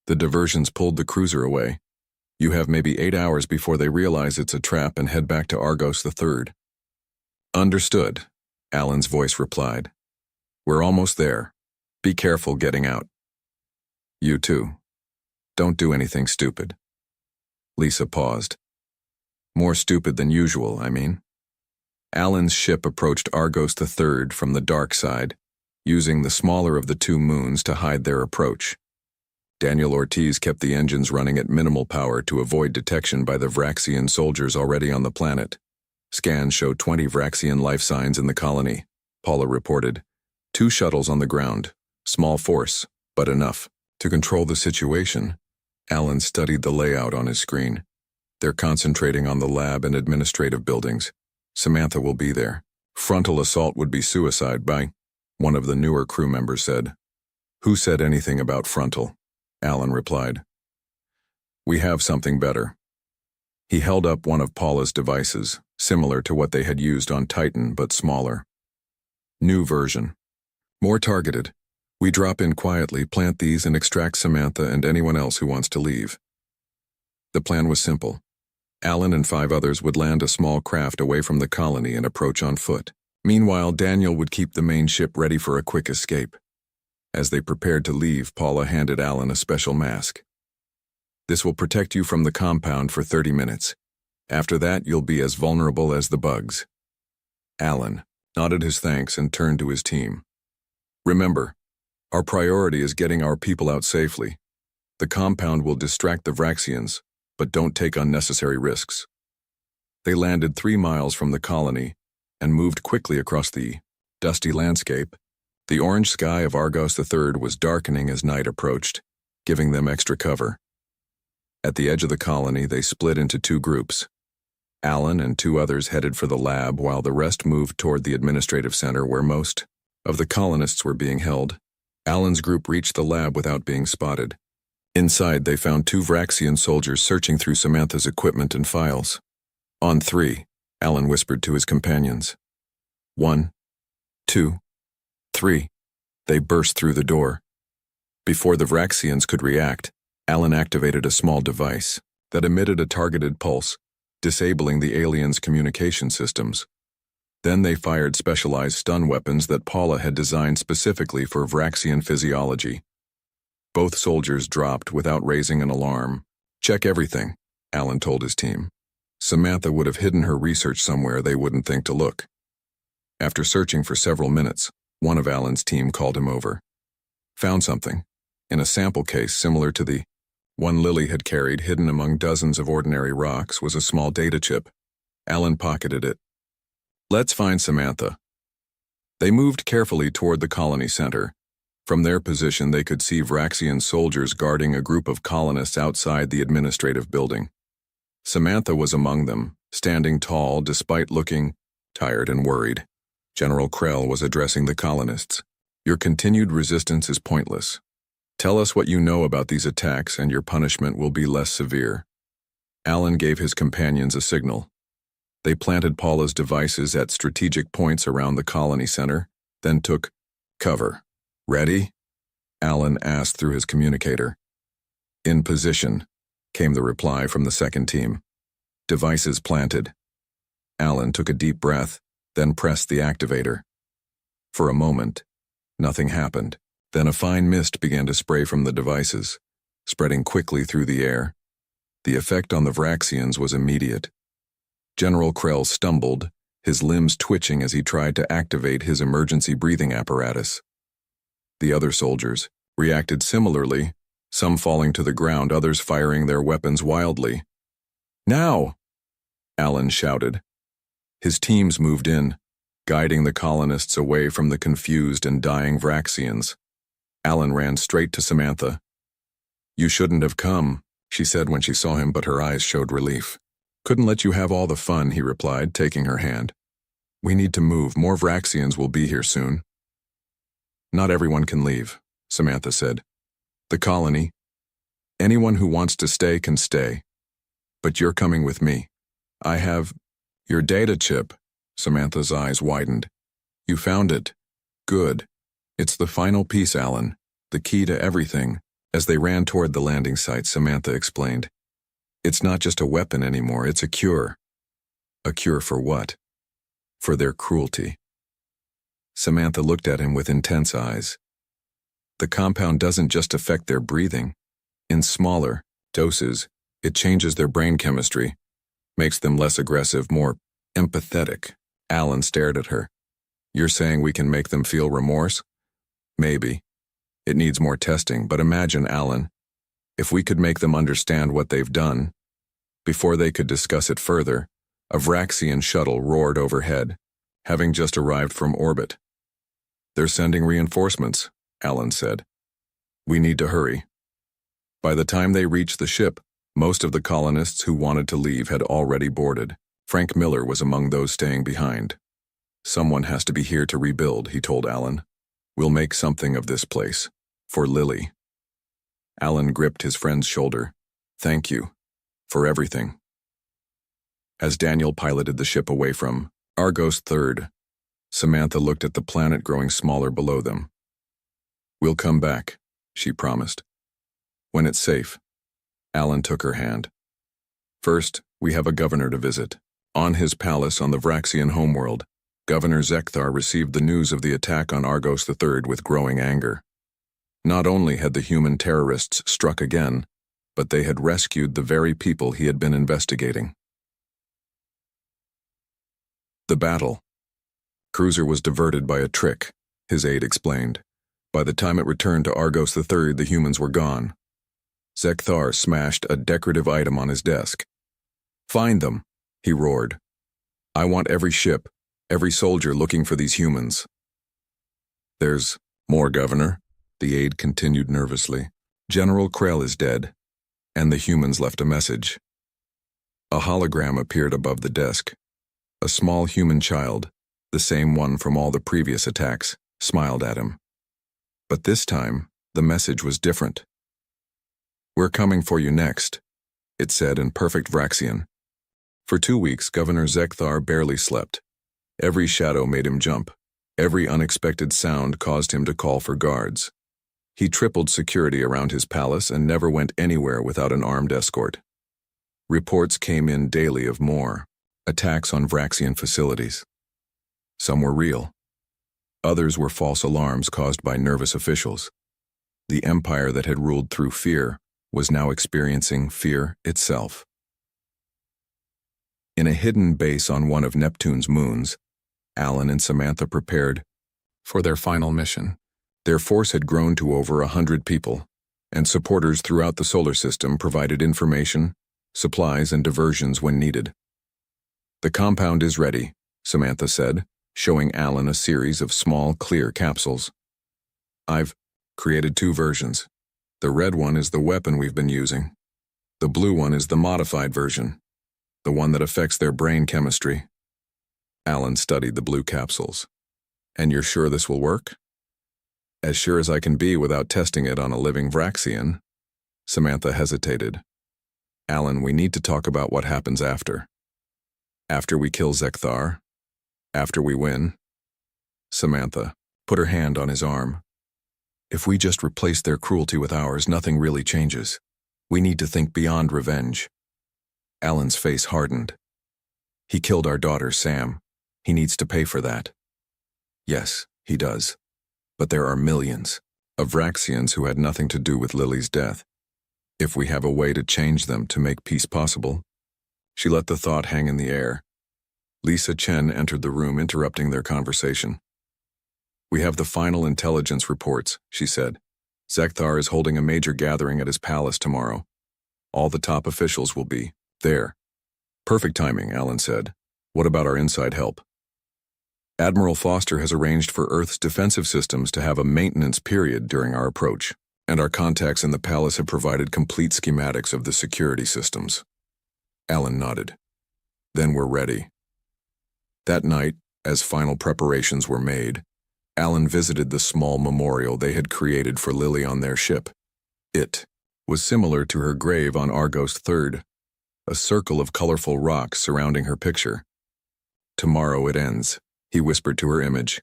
The diversions pulled the cruiser away. You have maybe 8 hours before they realize it's a trap and head back to Argos III. Understood, Alan's voice replied. We're almost there. Be careful getting out. You too. Don't do anything stupid. Lisa paused. More stupid than usual, I mean. Alan's ship approached Argos III from the dark side, using the smaller of the two moons to hide their approach. Daniel Ortiz kept the engines running at minimal power to avoid detection by the Vraxian soldiers already on the planet. Scans showed 20 Vraxian life signs in the colony, Paula reported. 2 shuttles on the ground. Small force, but enough. To control the situation, Alan studied the layout on his screen. They're concentrating on the lab and administrative buildings. Samantha will be there. Frontal assault would be suicide by, one of the newer crew members said. Who said anything about frontal? Alan replied. We have something better. He held up one of Paula's devices, similar to what they had used on Titan, but smaller. New version. More targeted. We drop in quietly, plant these, and extract Samantha and anyone else who wants to leave. The plan was simple. Alan and 5 others would land a small craft away from the colony and approach on foot. Meanwhile, Daniel would keep the main ship ready for a quick escape. As they prepared to leave, Paula handed Alan a special mask. This will protect you from the compound for 30 minutes. After that, you'll be as vulnerable as the bugs. Alan nodded his thanks and turned to his team. Remember, our priority is getting our people out safely. The compound will distract the Vraxians, but don't take unnecessary risks. They landed 3 miles from the colony and moved quickly across the dusty landscape. The orange sky of Argos III was darkening as night approached, giving them extra cover. At the edge of the colony, they split into 2 groups. Alan and 2 others headed for the lab while the rest moved toward the administrative center where most of the colonists were being held. Alan's group reached the lab without being spotted. Inside, they found 2 Vraxian soldiers searching through Samantha's equipment and files. On 3, Alan whispered to his companions. 1, 2, 3. They burst through the door. Before the Vraxians could react, Alan activated a small device that emitted a targeted pulse, disabling the aliens' communication systems. Then they fired specialized stun weapons that Paula had designed specifically for Vraxian physiology. Both soldiers dropped without raising an alarm. Check everything, Alan told his team. Samantha would have hidden her research somewhere they wouldn't think to look. After searching for several minutes, one of Alan's team called him over. Found something. In a sample case similar to the one Lily had carried, hidden among dozens of ordinary rocks, was a small data chip. Alan pocketed it. Let's find Samantha. They moved carefully toward the colony center. From their position, they could see Vraxian soldiers guarding a group of colonists outside the administrative building. Samantha was among them, standing tall despite looking tired and worried. General Krell was addressing the colonists. Your continued resistance is pointless. Tell us what you know about these attacks and your punishment will be less severe. Alan gave his companions a signal. They planted Paula's devices at strategic points around the colony center, then took cover. Ready? Alan asked through his communicator. In position, came the reply from the second team. Devices planted. Alan took a deep breath, then pressed the activator. For a moment, nothing happened. Then a fine mist began to spray from the devices, spreading quickly through the air. The effect on the Vraxians was immediate. General Krell stumbled, his limbs twitching as he tried to activate his emergency breathing apparatus. The other soldiers reacted similarly, some falling to the ground, others firing their weapons wildly. Now! Alan shouted. His teams moved in, guiding the colonists away from the confused and dying Vraxians. Alan ran straight to Samantha. You shouldn't have come, she said when she saw him, but her eyes showed relief. Couldn't let you have all the fun, he replied, taking her hand. We need to move. More Vraxians will be here soon. Not everyone can leave, Samantha said. The colony. Anyone who wants to stay can stay. But you're coming with me. I have your data chip. Samantha's eyes widened. You found it. Good. It's the final piece, Alan. The key to everything. As they ran toward the landing site, Samantha explained. It's not just a weapon anymore, it's a cure. A cure for what? For their cruelty. Samantha looked at him with intense eyes. The compound doesn't just affect their breathing. In smaller doses, it changes their brain chemistry, makes them less aggressive, more empathetic. Alan stared at her. You're saying we can make them feel remorse? Maybe. It needs more testing, but imagine, Alan, if we could make them understand what they've done. Before they could discuss it further, a Vraxian shuttle roared overhead, having just arrived from orbit. They're sending reinforcements, Alan said. We need to hurry. By the time they reached the ship, most of the colonists who wanted to leave had already boarded. Frank Miller was among those staying behind. Someone has to be here to rebuild, he told Alan. We'll make something of this place. For Lily. Alan gripped his friend's shoulder. Thank you. For everything. As Daniel piloted the ship away from Argos III, Samantha looked at the planet growing smaller below them. We'll come back, she promised. When it's safe. Alan took her hand. First, we have a governor to visit. On his palace on the Vraxian homeworld, Governor Zekthar received the news of the attack on Argos III with growing anger. Not only had the human terrorists struck again, but they had rescued the very people he had been investigating. The battle. Cruiser was diverted by a trick, his aide explained. By the time it returned to Argos III, the humans were gone. Zekthar smashed a decorative item on his desk. Find them, he roared. I want every ship, every soldier looking for these humans. There's more, Governor, the aide continued nervously. General Krell is dead, and the humans left a message. A hologram appeared above the desk. A small human child, the same one from all the previous attacks, smiled at him. But this time, the message was different. We're coming for you next, it said in perfect Vraxian. For 2 weeks, Governor Zekthar barely slept. Every shadow made him jump. Every unexpected sound caused him to call for guards. He tripled security around his palace and never went anywhere without an armed escort. Reports came in daily of more attacks on Vraxian facilities. Some were real. Others were false alarms caused by nervous officials. The empire that had ruled through fear was now experiencing fear itself. In a hidden base on one of Neptune's moons, Alan and Samantha prepared for their final mission. Their force had grown to over 100 people, and supporters throughout the solar system provided information, supplies, and diversions when needed. The compound is ready, Samantha said, showing Alan a series of small, clear capsules. I've created 2 versions. The red one is the weapon we've been using. The blue one is the modified version, the one that affects their brain chemistry. Alan studied the blue capsules. And you're sure this will work? As sure as I can be without testing it on a living Vraxian. Samantha hesitated. Alan, we need to talk about what happens after. After we kill Zekthar? After we win? Samantha put her hand on his arm. If we just replace their cruelty with ours, nothing really changes. We need to think beyond revenge. Alan's face hardened. He killed our daughter, Sam. He needs to pay for that. Yes, he does. But there are millions of Vraxians who had nothing to do with Lily's death. If we have a way to change them to make peace possible. She let the thought hang in the air. Lisa Chen entered the room, interrupting their conversation. We have the final intelligence reports, she said. Zekthar is holding a major gathering at his palace tomorrow. All the top officials will be there. Perfect timing, Alan said. What about our inside help? Admiral Foster has arranged for Earth's defensive systems to have a maintenance period during our approach. And our contacts in the palace have provided complete schematics of the security systems. Alan nodded. Then we're ready. That night, as final preparations were made, Alan visited the small memorial they had created for Lily on their ship. It was similar to her grave on Argos 3rd, a circle of colorful rocks surrounding her picture. Tomorrow it ends, he whispered to her image.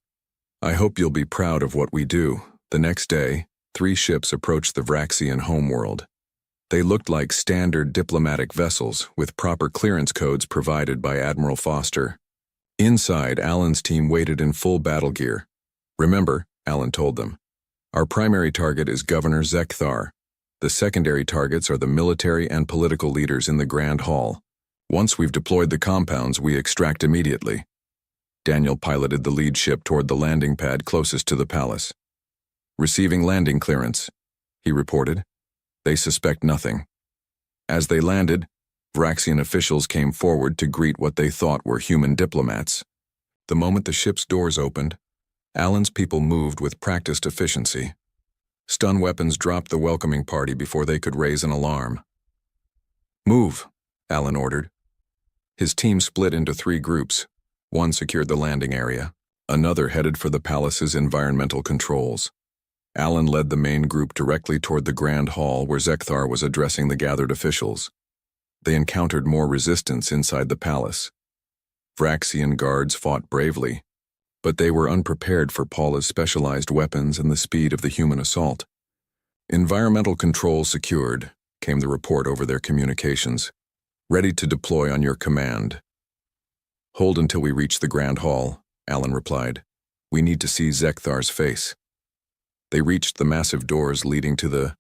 I hope you'll be proud of what we do. The next day, 3 ships approached the Vraxian homeworld. They looked like standard diplomatic vessels with proper clearance codes provided by Admiral Foster. Inside, Alan's team waited in full battle gear. Remember, Alan told them, our primary target is Governor Zekthar. The secondary targets are the military and political leaders in the Grand Hall. Once we've deployed the compounds, we extract immediately. Daniel piloted the lead ship toward the landing pad closest to the palace. Receiving landing clearance, he reported. They suspect nothing. As they landed, Vraxian officials came forward to greet what they thought were human diplomats. The moment the ship's doors opened, Alan's people moved with practiced efficiency. Stun weapons dropped the welcoming party before they could raise an alarm. Move, Alan ordered. His team split into 3 groups. One secured the landing area. Another headed for the palace's environmental controls. Alan led the main group directly toward the Grand Hall where Zekthar was addressing the gathered officials. They encountered more resistance inside the palace. Vraxian guards fought bravely, but they were unprepared for Paula's specialized weapons and the speed of the human assault. Environmental control secured, came the report over their communications. Ready to deploy on your command. Hold until we reach the Grand Hall, Alan replied. We need to see Zekthar's face. They reached the massive doors leading to the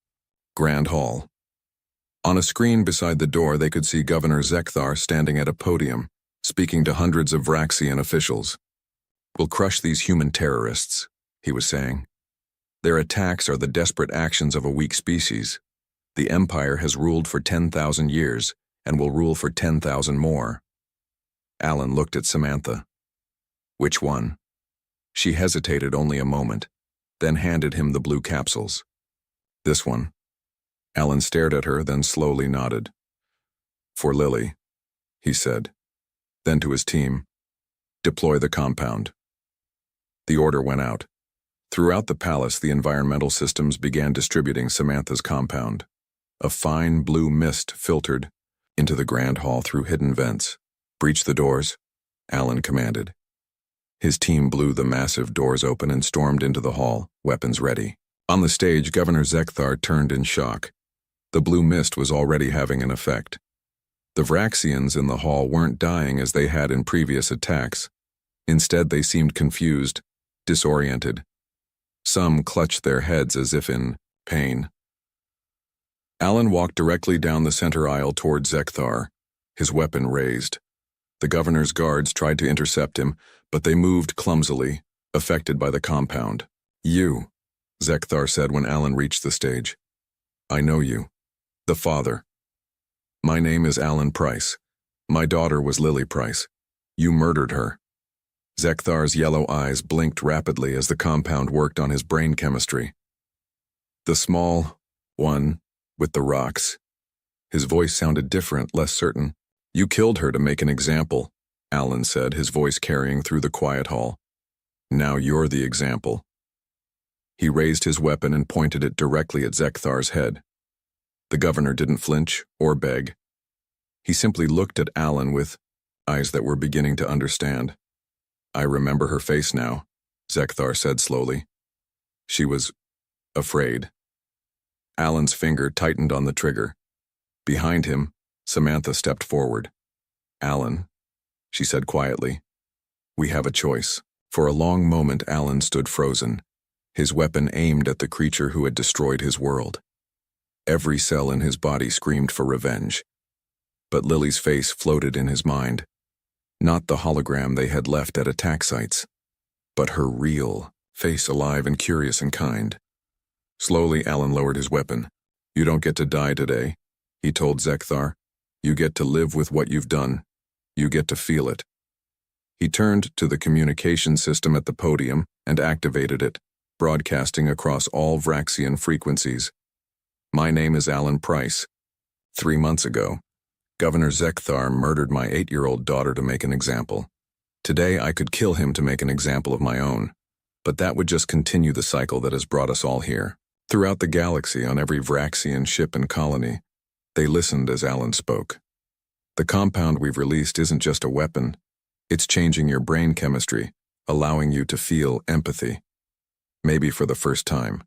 Grand Hall. On a screen beside the door, they could see Governor Zekthar standing at a podium, speaking to hundreds of Vraxian officials. We'll crush these human terrorists, he was saying. Their attacks are the desperate actions of a weak species. The Empire has ruled for 10,000 years and will rule for 10,000 more. Alan looked at Samantha. Which one? She hesitated only a moment, then handed him the blue capsules. This one. Alan stared at her, then slowly nodded. For Lily, he said. Then to his team, deploy the compound. The order went out. Throughout the palace, the environmental systems began distributing Samantha's compound. A fine blue mist filtered into the Grand Hall through hidden vents. Breach the doors, Alan commanded. His team blew the massive doors open and stormed into the hall, weapons ready. On the stage, Governor Zekthar turned in shock. The blue mist was already having an effect. The Vraxians in the hall weren't dying as they had in previous attacks. Instead, they seemed confused, disoriented. Some clutched their heads as if in pain. Alan walked directly down the center aisle toward Zekthar, his weapon raised. The governor's guards tried to intercept him, but they moved clumsily, affected by the compound. You, Zekthar said when Alan reached the stage. I know you. The father. My name is Alan Price. My daughter was Lily Price. You murdered her. Zekthar's yellow eyes blinked rapidly as the compound worked on his brain chemistry. The small one with the rocks. His voice sounded different, less certain. You killed her to make an example, Alan said, his voice carrying through the quiet hall. Now you're the example. He raised his weapon and pointed it directly at Zekthar's head. The governor didn't flinch or beg. He simply looked at Alan with eyes that were beginning to understand. I remember her face now, Zekthar said slowly. She was afraid. Alan's finger tightened on the trigger. Behind him, Samantha stepped forward. Alan, she said quietly, we have a choice. For a long moment, Alan stood frozen, his weapon aimed at the creature who had destroyed his world. Every cell in his body screamed for revenge. But Lily's face floated in his mind. Not the hologram they had left at attack sites, but her real face, alive and curious and kind. Slowly, Alan lowered his weapon. You don't get to die today, he told Zekthar. You get to live with what you've done. You get to feel it. He turned to the communication system at the podium and activated it. broadcasting across all Vraxian frequencies. My name is Alan Price. 3 months ago, Governor Zekthar murdered my 8-year-old daughter to make an example. Today I could kill him to make an example of my own, but that would just continue the cycle that has brought us all here. Throughout the galaxy, on every Vraxian ship and colony, they listened as Alan spoke. The compound we've released isn't just a weapon, it's changing your brain chemistry, allowing you to feel empathy. Maybe for the first time.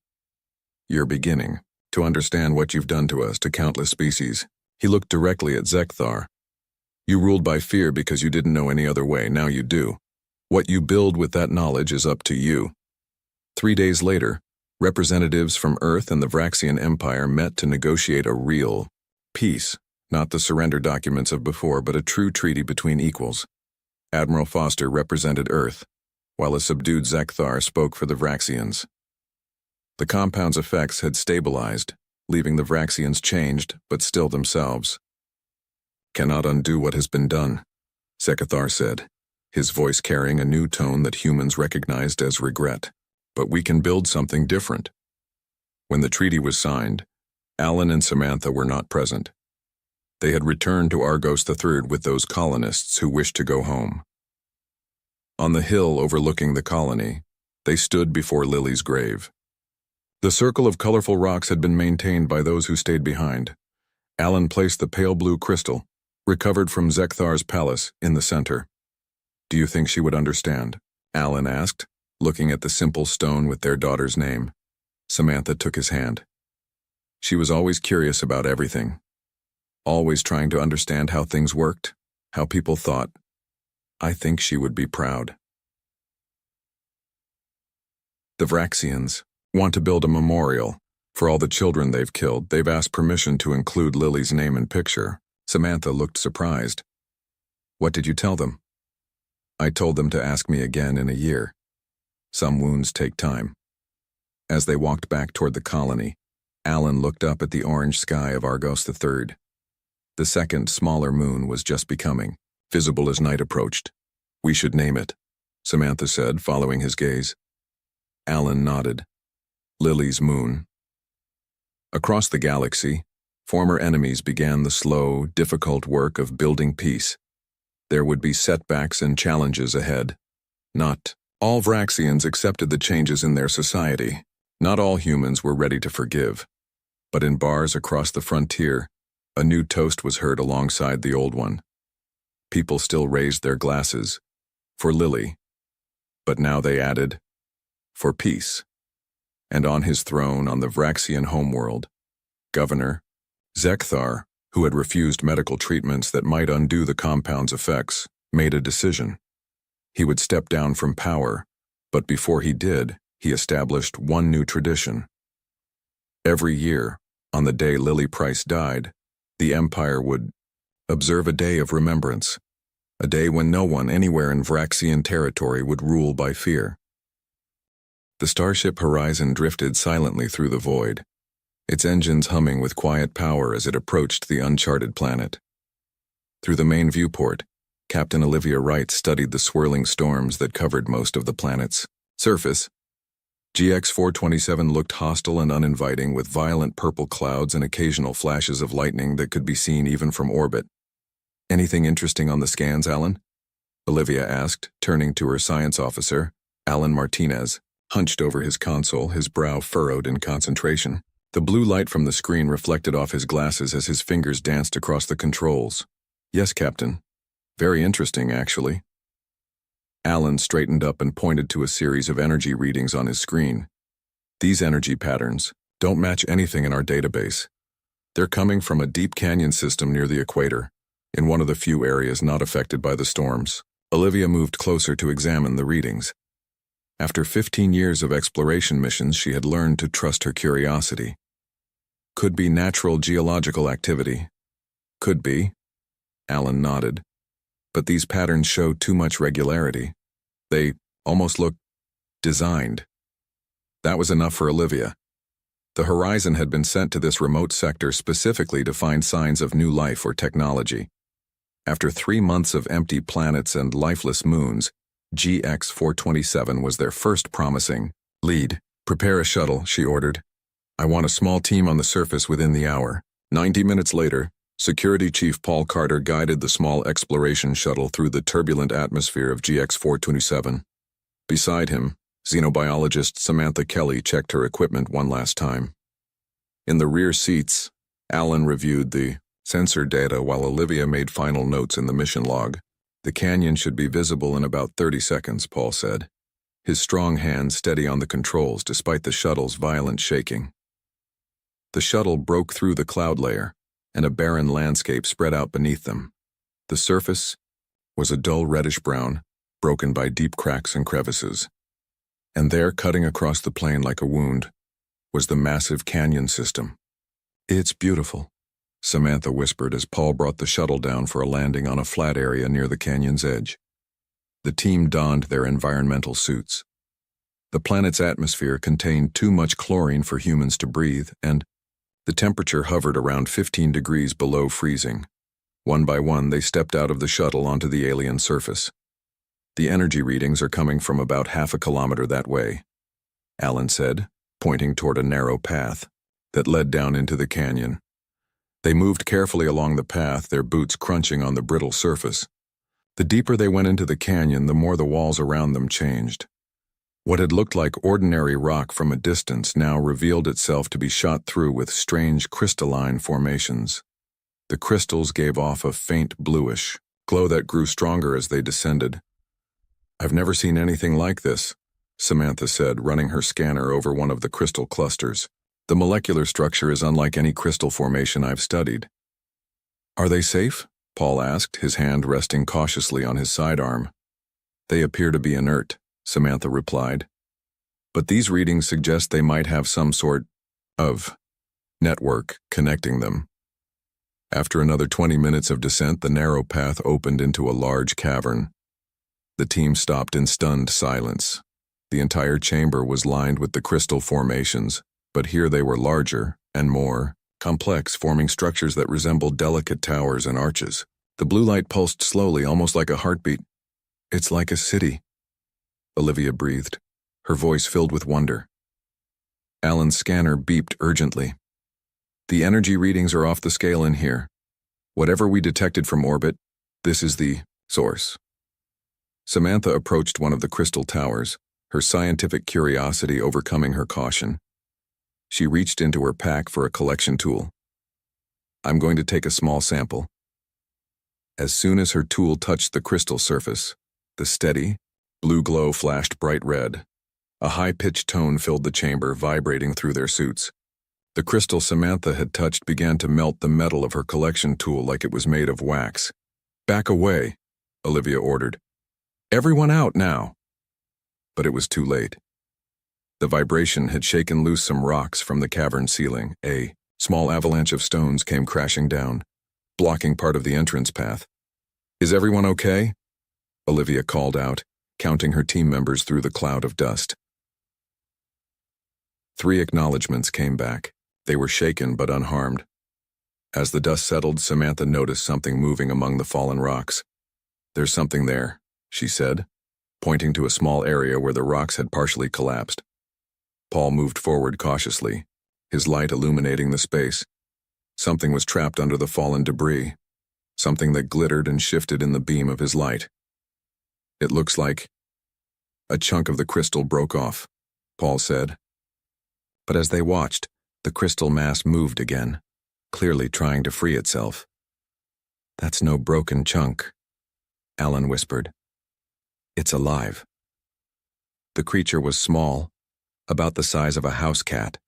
You're beginning to understand what you've done to us, to countless species. He looked directly at Zekthar. You ruled by fear because you didn't know any other way, now you do. What you build with that knowledge is up to you. 3 days later, representatives from Earth and the Vraxian Empire met to negotiate a real peace, not the surrender documents of before, but a true treaty between equals. Admiral Foster represented Earth, while a subdued Zekthar spoke for the Vraxians. The compound's effects had stabilized, leaving the Vraxians changed, but still themselves. Cannot undo what has been done, Zekthar said, his voice carrying a new tone that humans recognized as regret. But we can build something different. When the treaty was signed, Alan and Samantha were not present. They had returned to Argos III with those colonists who wished to go home. On the hill overlooking the colony, they stood before Lily's grave. The circle of colorful rocks had been maintained by those who stayed behind. Alan placed the pale blue crystal, recovered from Zekthar's palace, in the center. Do you think she would understand? Alan asked, looking at the simple stone with their daughter's name. Samantha took his hand. She was always curious about everything. Always trying to understand how things worked, how people thought. I think she would be proud. The Vraxians want to build a memorial for all the children they've killed. They've asked permission to include Lily's name and picture. Samantha looked surprised. What did you tell them? I told them to ask me again in a year. Some wounds take time. As they walked back toward the colony, Alan looked up at the orange sky of Argos III. The second, smaller moon was just becoming visible as night approached. We should name it, Samantha said, following his gaze. Alan nodded. Lily's moon. Across the galaxy, former enemies began the slow, difficult work of building peace. There would be setbacks and challenges ahead. Not all Vraxians accepted the changes in their society. Not all humans were ready to forgive. But in bars across the frontier, a new toast was heard alongside the old one. People still raised their glasses, for Lily. But now they added, for peace. And on his throne on the Vraxian homeworld, Governor Zekthar, who had refused medical treatments that might undo the compound's effects, made a decision. He would step down from power, but before he did, he established one new tradition. Every year, on the day Lily Price died, the Empire would observe a day of remembrance, a day when no one anywhere in Vraxian territory would rule by fear. The starship Horizon drifted silently through the void, its engines humming with quiet power as it approached the uncharted planet. Through the main viewport, Captain Olivia Wright studied the swirling storms that covered most of the planet's surface. GX-427 looked hostile and uninviting, with violent purple clouds and occasional flashes of lightning that could be seen even from orbit. Anything interesting on the scans, Alan? Olivia asked, turning to her science officer, Alan Martinez, hunched over his console, his brow furrowed in concentration. The blue light from the screen reflected off his glasses as his fingers danced across the controls. Yes, Captain. Very interesting, actually. Alan straightened up and pointed to a series of energy readings on his screen. These energy patterns don't match anything in our database. They're coming from a deep canyon system near the equator, in one of the few areas not affected by the storms. Olivia moved closer to examine the readings. After 15 years of exploration missions, she had learned to trust her curiosity. Could be natural geological activity. Could be. Alan nodded. But these patterns show too much regularity. They almost look designed. That was enough for Olivia. The Horizon had been sent to this remote sector specifically to find signs of new life or technology. After 3 months of empty planets and lifeless moons, GX-427 was their first promising lead. Prepare a shuttle, she ordered. I want a small team on the surface within the hour. 90 minutes later, Security Chief Paul Carter guided the small exploration shuttle through the turbulent atmosphere of GX-427. Beside him, xenobiologist Samantha Kelly checked her equipment one last time. In the rear seats, Alan reviewed the sensor data while Olivia made final notes in the mission log. The canyon should be visible in about 30 seconds, Paul said, his strong hands steady on the controls despite the shuttle's violent shaking. The shuttle broke through the cloud layer, and a barren landscape spread out beneath them. The surface was a dull reddish-brown, broken by deep cracks and crevices. And there, cutting across the plain like a wound, was the massive canyon system. It's beautiful, Samantha whispered as Paul brought the shuttle down for a landing on a flat area near the canyon's edge. The team donned their environmental suits. The planet's atmosphere contained too much chlorine for humans to breathe, and the temperature hovered around 15 degrees below freezing. One by one, they stepped out of the shuttle onto the alien surface. The energy readings are coming from about half a kilometer that way, Alan said, pointing toward a narrow path that led down into the canyon. They moved carefully along the path, their boots crunching on the brittle surface. The deeper they went into the canyon, the more the walls around them changed. What had looked like ordinary rock from a distance now revealed itself to be shot through with strange crystalline formations. The crystals gave off a faint bluish glow that grew stronger as they descended. I've never seen anything like this, Samantha said, running her scanner over one of the crystal clusters. The molecular structure is unlike any crystal formation I've studied. Are they safe? Paul asked, his hand resting cautiously on his sidearm. They appear to be inert, Samantha replied. But these readings suggest they might have some sort of network connecting them. After another 20 minutes of descent, the narrow path opened into a large cavern. The team stopped in stunned silence. The entire chamber was lined with the crystal formations, but here they were larger and more complex, forming structures that resembled delicate towers and arches. The blue light pulsed slowly, almost like a heartbeat. It's like a city, Olivia breathed, her voice filled with wonder. Alan's scanner beeped urgently. The energy readings are off the scale in here. Whatever we detected from orbit, this is the source. Samantha approached one of the crystal towers, her scientific curiosity overcoming her caution. She reached into her pack for a collection tool. I'm going to take a small sample. As soon as her tool touched the crystal surface, the steady, blue glow flashed bright red. A high-pitched tone filled the chamber, vibrating through their suits. The crystal Samantha had touched began to melt the metal of her collection tool like it was made of wax. Back away, Olivia ordered. Everyone out now. But it was too late. The vibration had shaken loose some rocks from the cavern ceiling. A small avalanche of stones came crashing down, blocking part of the entrance path. Is everyone okay? Olivia called out, counting her team members through the cloud of dust. 3 acknowledgements came back. They were shaken but unharmed. As the dust settled, Samantha noticed something moving among the fallen rocks. There's something there, she said, pointing to a small area where the rocks had partially collapsed. Paul moved forward cautiously, his light illuminating the space. Something was trapped under the fallen debris, something that glittered and shifted in the beam of his light. It looks like a chunk of the crystal broke off, Paul said. But as they watched, the crystal mass moved again, clearly trying to free itself. That's no broken chunk, Alan whispered. It's alive. The creature was small, about the size of a house cat,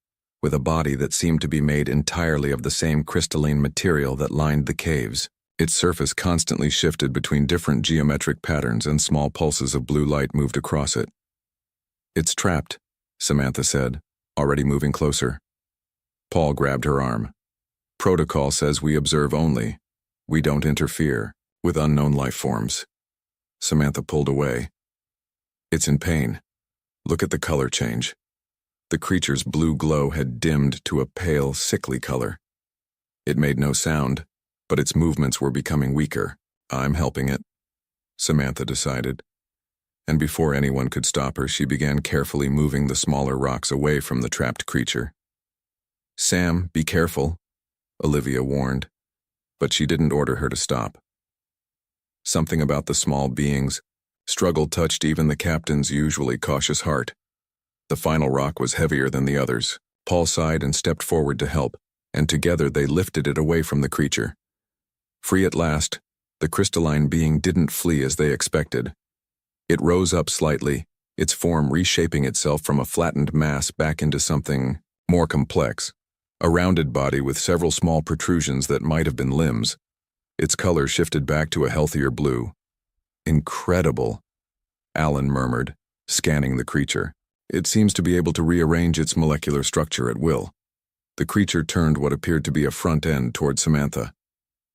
with a body that seemed to be made entirely of the same crystalline material that lined the caves. Its surface constantly shifted between different geometric patterns, and small pulses of blue light moved across it. It's trapped, Samantha said, already moving closer. Paul grabbed her arm. Protocol says we observe only. We don't interfere with unknown life forms. Samantha pulled away. It's in pain. Look at the color change. The creature's blue glow had dimmed to a pale, sickly color. It made no sound, but its movements were becoming weaker. I'm helping it, Samantha decided. and before anyone could stop her, she began carefully moving the smaller rocks away from the trapped creature. "Sam, be careful," Olivia warned, but she didn't order her to stop. Something about the small being's struggle touched even the captain's usually cautious heart. The final rock was heavier than the others. Paul sighed and stepped forward to help, and together they lifted it away from the creature. Free at last, the crystalline being didn't flee as they expected. It rose up slightly, its form reshaping itself from a flattened mass back into something more complex. A rounded body with several small protrusions that might have been limbs. Its color shifted back to a healthier blue. "Incredible," Alan murmured, scanning the creature. "It seems to be able to rearrange its molecular structure at will." The creature turned what appeared to be a front end toward Samantha.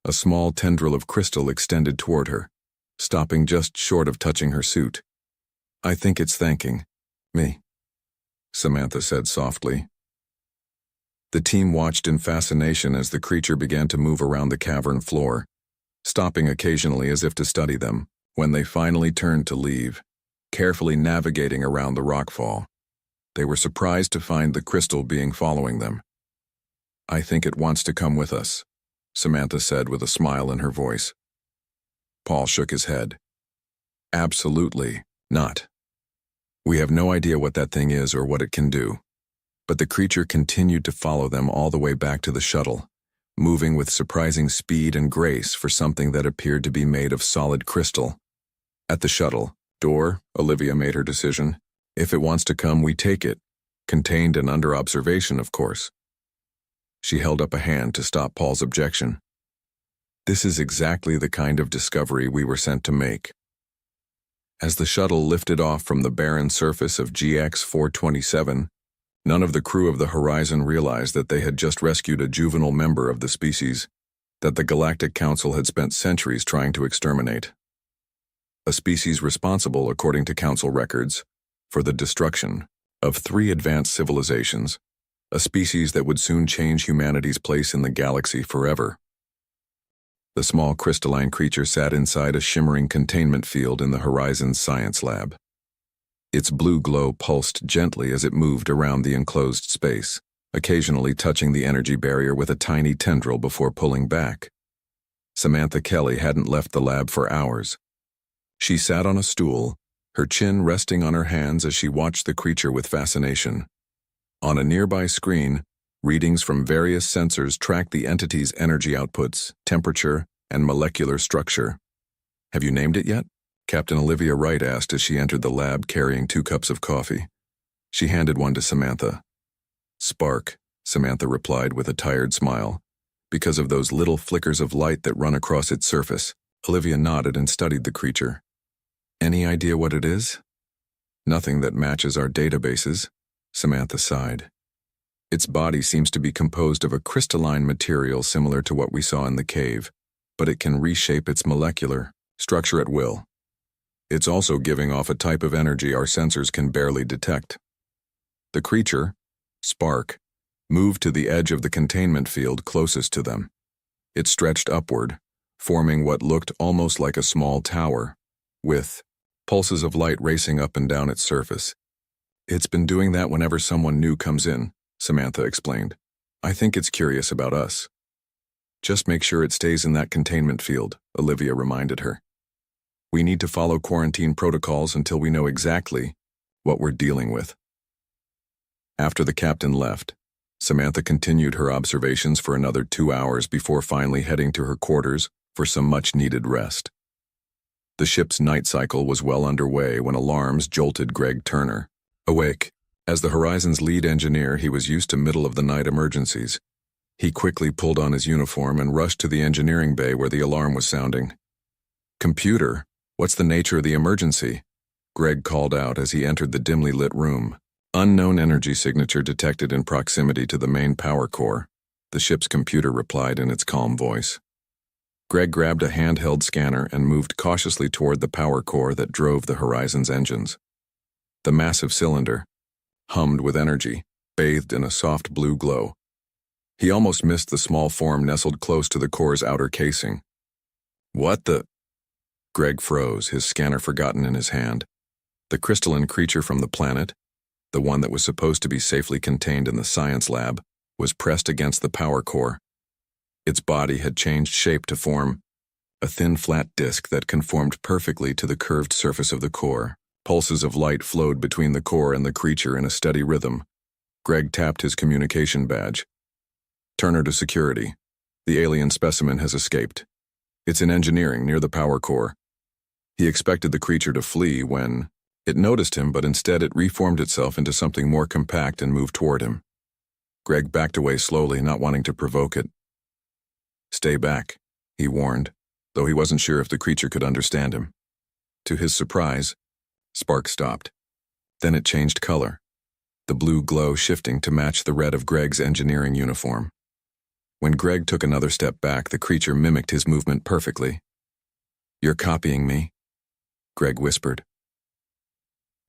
A small tendril of crystal extended toward her, stopping just short of touching her suit. "I think it's thanking me," Samantha said softly. The team watched in fascination as the creature began to move around the cavern floor, stopping occasionally as if to study them. When they finally turned to leave, carefully navigating around the rockfall, they were surprised to find the crystal being following them. "I think it wants to come with us," Samantha said with a smile in her voice. Paul shook his head. "Absolutely not. We have no idea what that thing is or what it can do." But the creature continued to follow them all the way back to the shuttle, moving with surprising speed and grace for something that appeared to be made of solid crystal. At the shuttle door, Olivia made her decision. "If it wants to come, we take it. Contained and under observation, of course." She held up a hand to stop Paul's objection. "This is exactly the kind of discovery we were sent to make." As the shuttle lifted off from the barren surface of GX-427, none of the crew of the Horizon realized that they had just rescued a juvenile member of the species that the Galactic Council had spent centuries trying to exterminate. A species responsible, according to Council records, for the destruction of 3 advanced civilizations, a species that would soon change humanity's place in the galaxy forever. The small crystalline creature sat inside a shimmering containment field in the Horizon's science lab. Its blue glow pulsed gently as it moved around the enclosed space, occasionally touching the energy barrier with a tiny tendril before pulling back. Samantha Kelly hadn't left the lab for hours. She sat on a stool, her chin resting on her hands as she watched the creature with fascination. On a nearby screen, readings from various sensors tracked the entity's energy outputs, temperature, and molecular structure. "Have you named it yet?" Captain Olivia Wright asked as she entered the lab carrying 2 cups of coffee. She handed one to Samantha. "Spark," Samantha replied with a tired smile, "because of those little flickers of light that run across its surface." Olivia nodded and studied the creature. "Any idea what it is?" "Nothing that matches our databases," Samantha sighed. "Its body seems to be composed of a crystalline material similar to what we saw in the cave, but it can reshape its molecular structure at will. It's also giving off a type of energy our sensors can barely detect." The creature, Spark, moved to the edge of the containment field closest to them. It stretched upward, forming what looked almost like a small tower, with pulses of light racing up and down its surface. "It's been doing that whenever someone new comes in," Samantha explained. "I think it's curious about us." "Just make sure it stays in that containment field," Olivia reminded her. "We need to follow quarantine protocols until we know exactly what we're dealing with." After the captain left, Samantha continued her observations for another 2 hours before finally heading to her quarters for some much-needed rest. The ship's night cycle was well underway when alarms jolted Greg Turner. Awake. As the Horizon's lead engineer, he was used to middle-of-the-night emergencies. He quickly pulled on his uniform and rushed to the engineering bay where the alarm was sounding. "Computer, what's the nature of the emergency?" Greg called out as he entered the dimly lit room. "Unknown energy signature detected in proximity to the main power core," the ship's computer replied in its calm voice. Greg grabbed a handheld scanner and moved cautiously toward the power core that drove the Horizon's engines. The massive cylinder hummed with energy, bathed in a soft blue glow. He almost missed the small form nestled close to the core's outer casing. "What the—" Greg froze, his scanner forgotten in his hand. The crystalline creature from the planet, the one that was supposed to be safely contained in the science lab, was pressed against the power core. Its body had changed shape to form a thin, flat disk that conformed perfectly to the curved surface of the core. Pulses of light flowed between the core and the creature in a steady rhythm. Greg tapped his communication badge. "Turner to security. The alien specimen has escaped. It's in engineering near the power core." He expected the creature to flee when it noticed him, but instead it reformed itself into something more compact and moved toward him. Greg backed away slowly, not wanting to provoke it. "Stay back," he warned, though he wasn't sure if the creature could understand him. To his surprise, Spark stopped. Then it changed color, the blue glow shifting to match the red of Greg's engineering uniform. When Greg took another step back, the creature mimicked his movement perfectly. "You're copying me?" Greg whispered.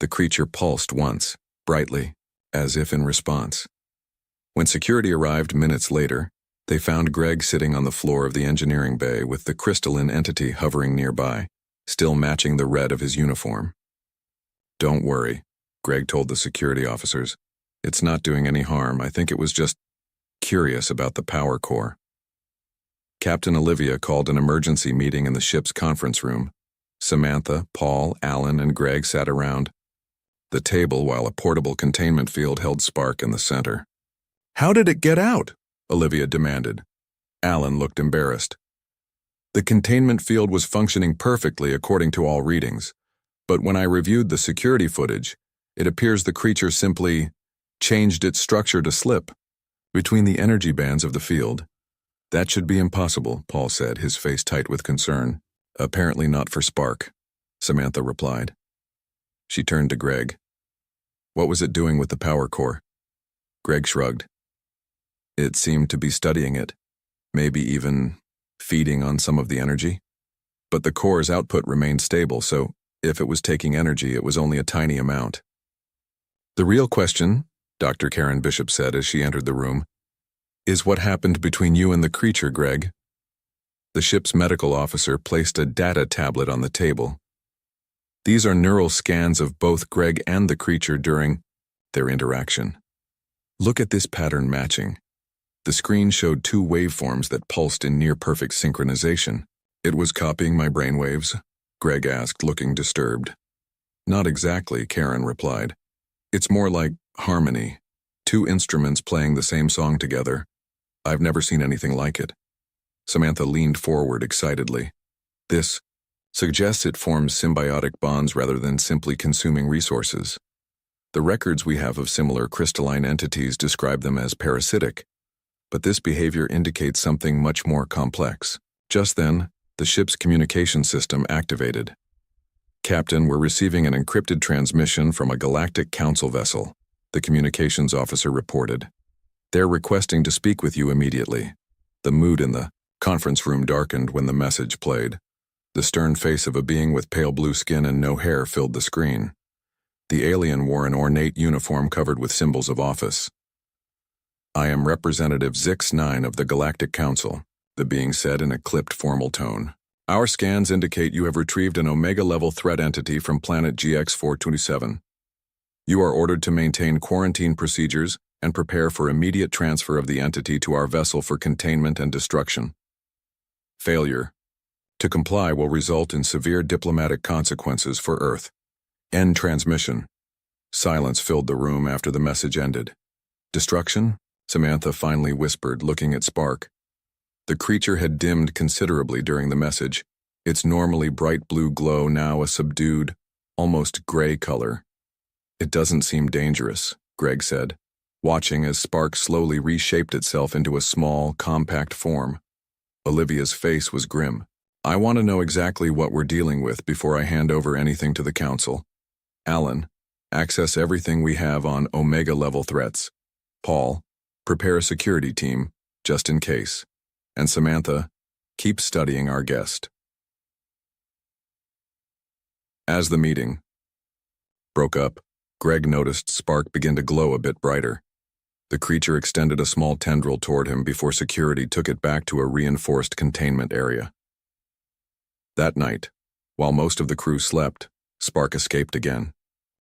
The creature pulsed once, brightly, as if in response. When security arrived minutes later, they found Greg sitting on the floor of the engineering bay with the crystalline entity hovering nearby, still matching the red of his uniform. "Don't worry," Greg told the security officers. "It's not doing any harm. I think it was just curious about the power core." Captain Olivia called an emergency meeting in the ship's conference room. Samantha, Paul, Alan, and Greg sat around the table while a portable containment field held Spark in the center. "How did it get out?" Olivia demanded. Alan looked embarrassed. "The containment field was functioning perfectly according to all readings, but when I reviewed the security footage, it appears the creature simply changed its structure to slip between the energy bands of the field." "That should be impossible," Paul said, his face tight with concern. "Apparently not for Spark," Samantha replied. She turned to Greg. "What was it doing with the power core?" Greg shrugged. "It seemed to be studying it, maybe even feeding on some of the energy. But the core's output remained stable, so if it was taking energy, it was only a tiny amount." "The real question," Dr. Karen Bishop said as she entered the room, "is what happened between you and the creature, Greg." The ship's medical officer placed a data tablet on the table. "These are neural scans of both Greg and the creature during their interaction. Look at this pattern matching." The screen showed two waveforms that pulsed in near-perfect synchronization. "It was copying my brainwaves?" Greg asked, looking disturbed. "Not exactly," Karen replied. "It's more like harmony, two instruments playing the same song together. I've never seen anything like it." Samantha leaned forward excitedly. "This suggests it forms symbiotic bonds rather than simply consuming resources. The records we have of similar crystalline entities describe them as parasitic, but this behavior indicates something much more complex." Just then, the ship's communication system activated. "Captain, we're receiving an encrypted transmission from a Galactic Council vessel," the communications officer reported. "They're requesting to speak with you immediately." The mood in the conference room darkened when the message played. The stern face of a being with pale blue skin and no hair filled the screen. The alien wore an ornate uniform covered with symbols of office. "I am Representative Zix-9 of the Galactic Council," the being said in a clipped formal tone. "Our scans indicate you have retrieved an Omega-level threat entity from planet GX-427. You are ordered to maintain quarantine procedures and prepare for immediate transfer of the entity to our vessel for containment and destruction. Failure to comply will result in severe diplomatic consequences for Earth. End transmission." Silence filled the room after the message ended. "Destruction?" Samantha finally whispered, looking at Spark. The creature had dimmed considerably during the message, its normally bright blue glow now a subdued, almost gray color. "It doesn't seem dangerous," Greg said, watching as Spark slowly reshaped itself into a small, compact form. Olivia's face was grim. "I want to know exactly what we're dealing with before I hand over anything to the Council. Alan, access everything we have on Omega-level threats. Paul, prepare a security team, just in case. And Samantha, keep studying our guest." As the meeting broke up, Greg noticed Spark begin to glow a bit brighter. The creature extended a small tendril toward him before security took it back to a reinforced containment area. That night, while most of the crew slept, Spark escaped again.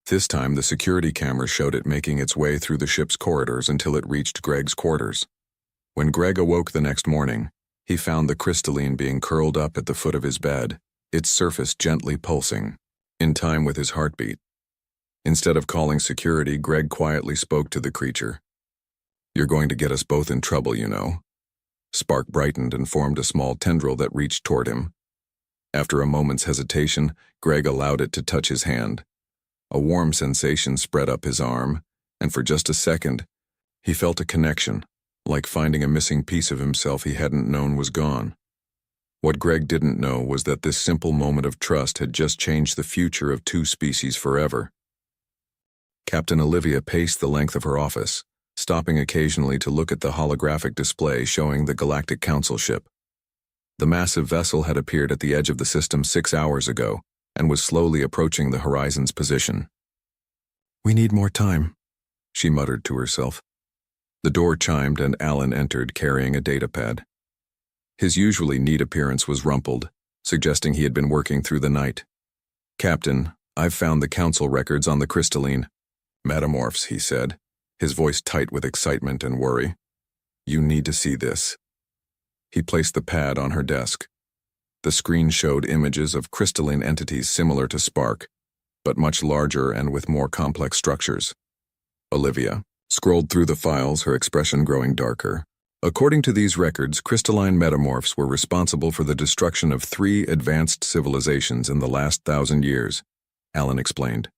This time, the security camera showed it making its way through the ship's corridors until it reached Greg's quarters. When Greg awoke the next morning, he found the crystalline being curled up at the foot of his bed, its surface gently pulsing, in time with his heartbeat. Instead of calling security, Greg quietly spoke to the creature. "You're going to get us both in trouble, you know." Spark brightened and formed a small tendril that reached toward him. After a moment's hesitation, Greg allowed it to touch his hand. A warm sensation spread up his arm, and for just a second, he felt a connection, like finding a missing piece of himself he hadn't known was gone. What Greg didn't know was that this simple moment of trust had just changed the future of two species forever. Captain Olivia paced the length of her office, stopping occasionally to look at the holographic display showing the Galactic Council ship. The massive vessel had appeared at the edge of the system 6 hours ago and was slowly approaching the horizon's position. "We need more time," she muttered to herself. The door chimed and Alan entered carrying a datapad. His usually neat appearance was rumpled, suggesting he had been working through the night. "Captain, I've found the council records on the crystalline metamorphs," he said, his voice tight with excitement and worry. "You need to see this." He placed the pad on her desk. The screen showed images of crystalline entities similar to Spark, but much larger and with more complex structures. Olivia scrolled through the files, her expression growing darker. "According to these records, crystalline metamorphs were responsible for the destruction of 3 advanced civilizations in the last 1,000 years, Alan explained.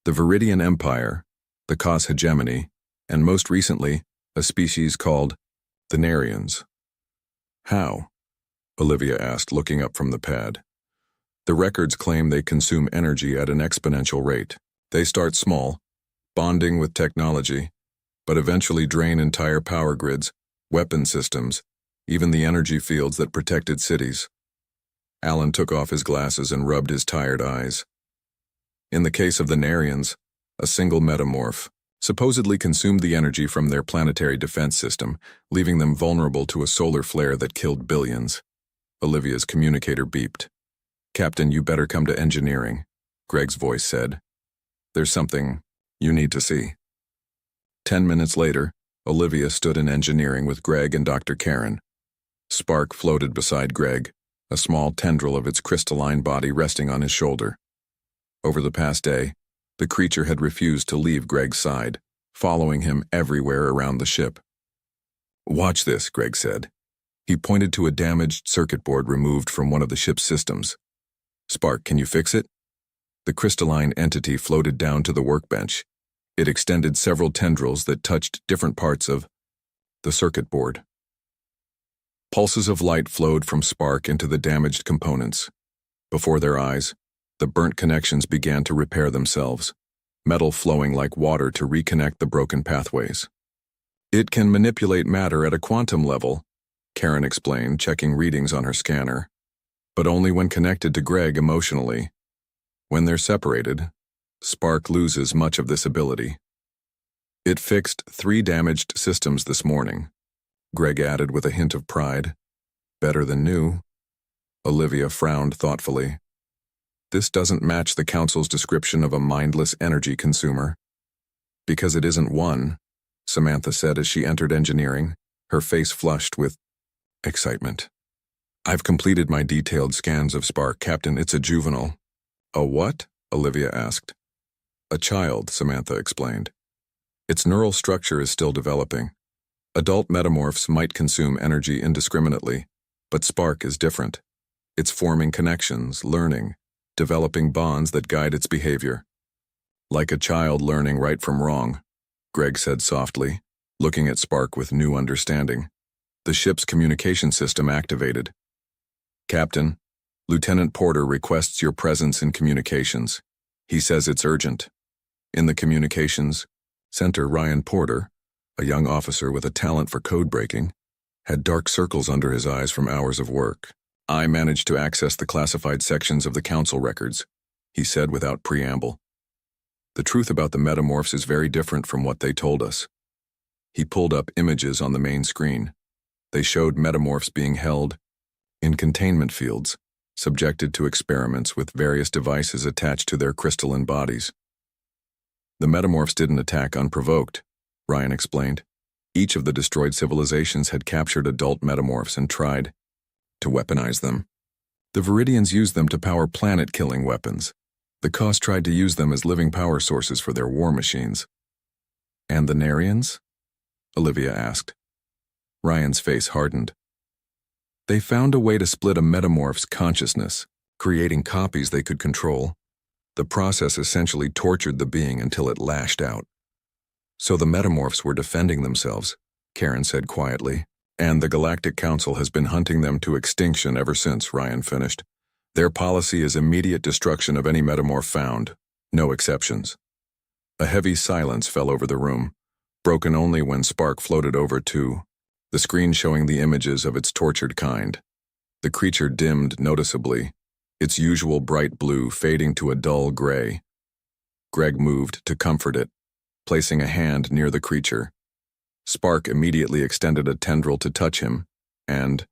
The Viridian Empire, the Cos Hegemony, and most recently, a species called the Narians. "How?" Olivia asked, looking up from the pad. "The records claim they consume energy at an exponential rate. They start small, bonding with technology, but eventually drain entire power grids, weapon systems, even the energy fields that protected cities." Alan took off his glasses and rubbed his tired eyes. In the case of the Narians, a single metamorph supposedly consumed the energy from their planetary defense system, leaving them vulnerable to a solar flare that killed billions. Olivia's communicator beeped. "Captain, you better come to engineering," Greg's voice said. "There's something you need to see." 10 minutes later, Olivia stood in engineering with Greg and Dr. Karen. Spark floated beside Greg, a small tendril of its crystalline body resting on his shoulder. Over the past day, the creature had refused to leave Greg's side, following him everywhere around the ship. "Watch this," Greg said. He pointed to a damaged circuit board removed from one of the ship's systems. "Spark, can you fix it?" The crystalline entity floated down to the workbench. It extended several tendrils that touched different parts of the circuit board. Pulses of light flowed from Spark into the damaged components. Before their eyes, the burnt connections began to repair themselves, metal flowing like water to reconnect the broken pathways. "It can manipulate matter at a quantum level," Karen explained, checking readings on her scanner, "but only when connected to Greg emotionally. When they're separated, Spark loses much of this ability." "It fixed 3 damaged systems this morning," Greg added with a hint of pride. "Better than new." Olivia frowned thoughtfully. "This doesn't match the Council's description of a mindless energy consumer." "Because it isn't one," Samantha said as she entered engineering, her face flushed with excitement. "I've completed my detailed scans of Spark, Captain. It's a juvenile." "A what?" Olivia asked. "A child," Samantha explained. "Its neural structure is still developing. Adult metamorphs might consume energy indiscriminately, but Spark is different. It's forming connections, learning, developing bonds that guide its behavior. Like a child learning right from wrong," Greg said softly, looking at Spark with new understanding. The ship's communication system activated. "Captain, Lieutenant Porter requests your presence in communications. He says it's urgent." In the communications center, Ryan Porter, a young officer with a talent for code breaking, had dark circles under his eyes from hours of work. "I managed to access the classified sections of the Council records," he said without preamble. "The truth about the metamorphs is very different from what they told us." He pulled up images on the main screen. They showed metamorphs being held in containment fields, subjected to experiments with various devices attached to their crystalline bodies. The metamorphs didn't attack unprovoked, Ryan explained. Each of the destroyed civilizations had captured adult metamorphs and tried to weaponize them. The Viridians used them to power planet-killing weapons. The Kos tried to use them as living power sources for their war machines. And the Narians? Olivia asked. Ryan's face hardened. They found a way to split a metamorph's consciousness, creating copies they could control. The process essentially tortured the being until it lashed out. So the metamorphs were defending themselves, Karen said quietly, and the Galactic Council has been hunting them to extinction ever since, Ryan finished. Their policy is immediate destruction of any metamorph found, no exceptions. A heavy silence fell over the room, broken only when Spark floated over to the screen showing the images of its tortured kind. The creature dimmed noticeably, its usual bright blue fading to a dull gray. Greg moved to comfort it, placing a hand near the creature. Spark immediately extended a tendril to touch him, and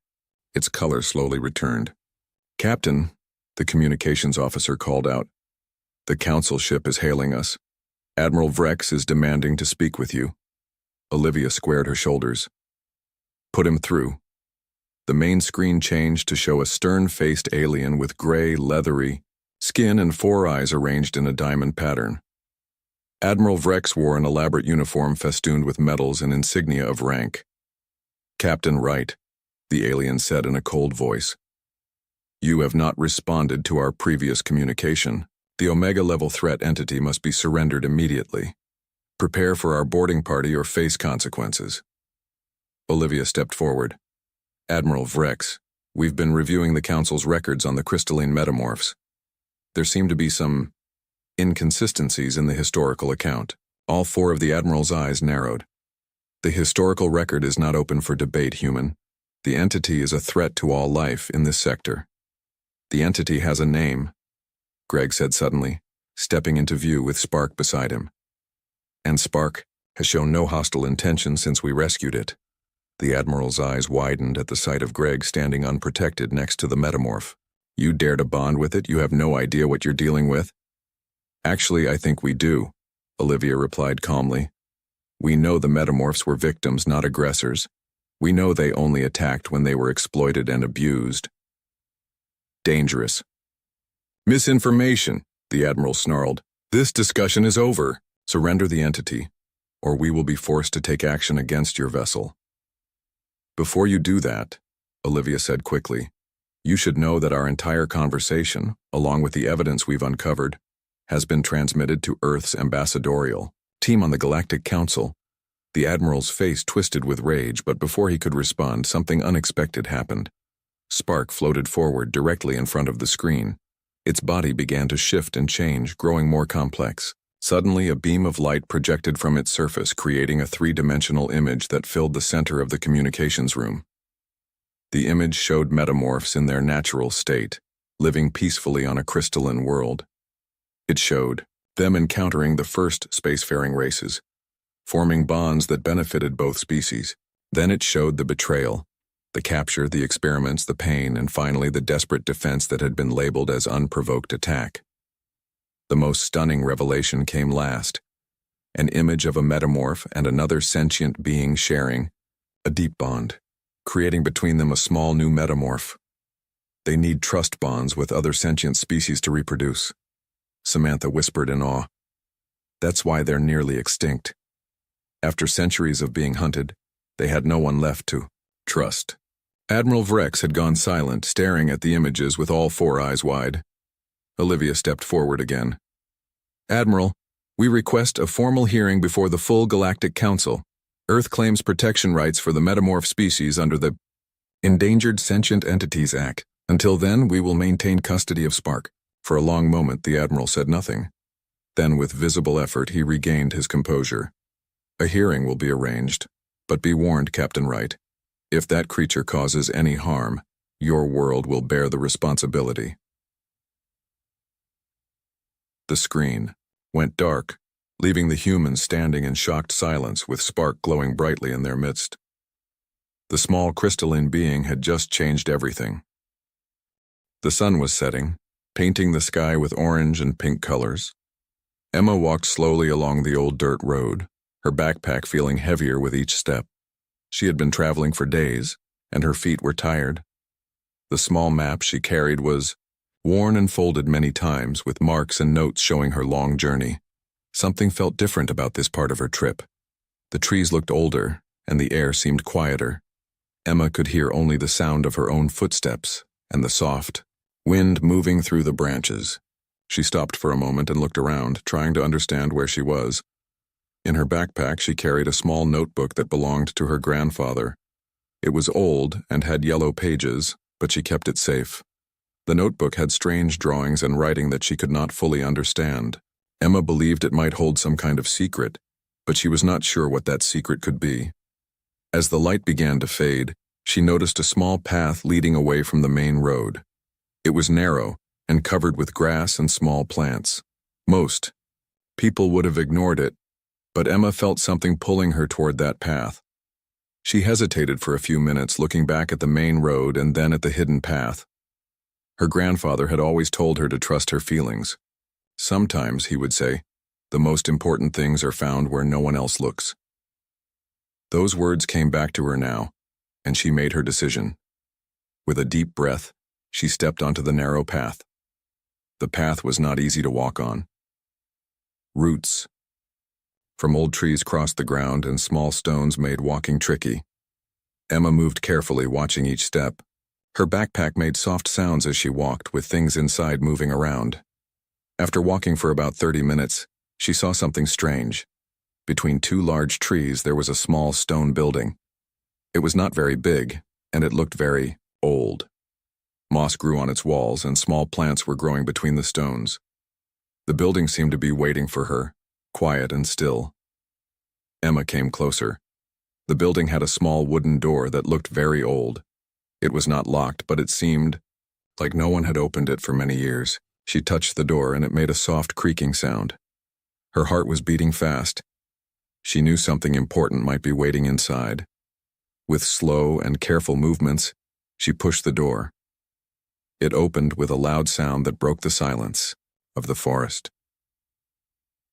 its color slowly returned. Captain, the communications officer called out. The council ship is hailing us. Admiral Vrex is demanding to speak with you. Olivia squared her shoulders. Put him through. The main screen changed to show a stern-faced alien with gray, leathery skin and 4 eyes arranged in a diamond pattern. Admiral Vrex wore an elaborate uniform festooned with medals and insignia of rank. Captain Wright, the alien said in a cold voice. You have not responded to our previous communication. The Omega-level threat entity must be surrendered immediately. Prepare for our boarding party or face consequences. Olivia stepped forward. Admiral Vrex, we've been reviewing the Council's records on the crystalline metamorphs. There seem to be some inconsistencies in the historical account. All 4 of the Admiral's eyes narrowed. The historical record is not open for debate, human. The entity is a threat to all life in this sector. The entity has a name, Greg said suddenly, stepping into view with Spark beside him. And Spark has shown no hostile intention since we rescued it. The Admiral's eyes widened at the sight of Greg standing unprotected next to the metamorph. You dare to bond with it? You have no idea what you're dealing with? Actually, I think we do, Olivia replied calmly. We know the metamorphs were victims, not aggressors. We know they only attacked when they were exploited and abused. Dangerous. Misinformation, the Admiral snarled. This discussion is over. Surrender the entity, or we will be forced to take action against your vessel. Before you do that, Olivia said quickly, you should know that our entire conversation, along with the evidence we've uncovered, has been transmitted to Earth's ambassadorial team on the Galactic Council. The Admiral's face twisted with rage, but before he could respond, something unexpected happened. Spark floated forward directly in front of the screen. Its body began to shift and change, growing more complex. Suddenly, a beam of light projected from its surface, creating a 3-dimensional image that filled the center of the communications room. The image showed metamorphs in their natural state, living peacefully on a crystalline world. It showed them encountering the first spacefaring races, forming bonds that benefited both species. Then it showed the betrayal, the capture, the experiments, the pain, and finally the desperate defense that had been labeled as unprovoked attack. The most stunning revelation came last, an image of a metamorph and another sentient being sharing a deep bond, creating between them a small new metamorph. They need trust bonds with other sentient species to reproduce, Samantha whispered in awe. That's why they're nearly extinct. After centuries of being hunted, they had no one left to trust. Admiral Vrex had gone silent, staring at the images with all 4 eyes wide. Olivia stepped forward again. Admiral, we request a formal hearing before the full Galactic Council. Earth claims protection rights for the metamorph species under the Endangered Sentient Entities Act. Until then, we will maintain custody of Spark. For a long moment, the Admiral said nothing. Then, with visible effort, he regained his composure. A hearing will be arranged, but be warned, Captain Wright. If that creature causes any harm, your world will bear the responsibility. The screen went dark, leaving the humans standing in shocked silence with Spark glowing brightly in their midst. The small crystalline being had just changed everything. The sun was setting, painting the sky with orange and pink colors. Emma walked slowly along the old dirt road, her backpack feeling heavier with each step. She had been traveling for days, and her feet were tired. The small map she carried was worn and folded many times, with marks and notes showing her long journey. Something felt different about this part of her trip. The trees looked older, and the air seemed quieter. Emma could hear only the sound of her own footsteps and the soft wind moving through the branches. She stopped for a moment and looked around, trying to understand where she was. In her backpack, she carried a small notebook that belonged to her grandfather. It was old and had yellow pages, but she kept it safe. The notebook had strange drawings and writing that she could not fully understand. Emma believed it might hold some kind of secret, but she was not sure what that secret could be. As the light began to fade, she noticed a small path leading away from the main road. It was narrow and covered with grass and small plants. Most people would have ignored it, but Emma felt something pulling her toward that path. She hesitated for a few minutes, looking back at the main road and then at the hidden path. Her grandfather had always told her to trust her feelings. Sometimes, he would say, the most important things are found where no one else looks. Those words came back to her now, and she made her decision. With a deep breath, she stepped onto the narrow path. The path was not easy to walk on. Roots from old trees crossed the ground, and small stones made walking tricky. Emma moved carefully, watching each step. Her backpack made soft sounds as she walked, with things inside moving around. After walking for about 30 minutes, she saw something strange. Between two large trees, there was a small stone building. It was not very big, and it looked very old. Moss grew on its walls, and small plants were growing between the stones. The building seemed to be waiting for her, quiet and still. Emma came closer. The building had a small wooden door that looked very old. It was not locked, but it seemed like no one had opened it for many years. She touched the door, and it made a soft creaking sound. Her heart was beating fast. She knew something important might be waiting inside. With slow and careful movements, she pushed the door. It opened with a loud sound that broke the silence of the forest.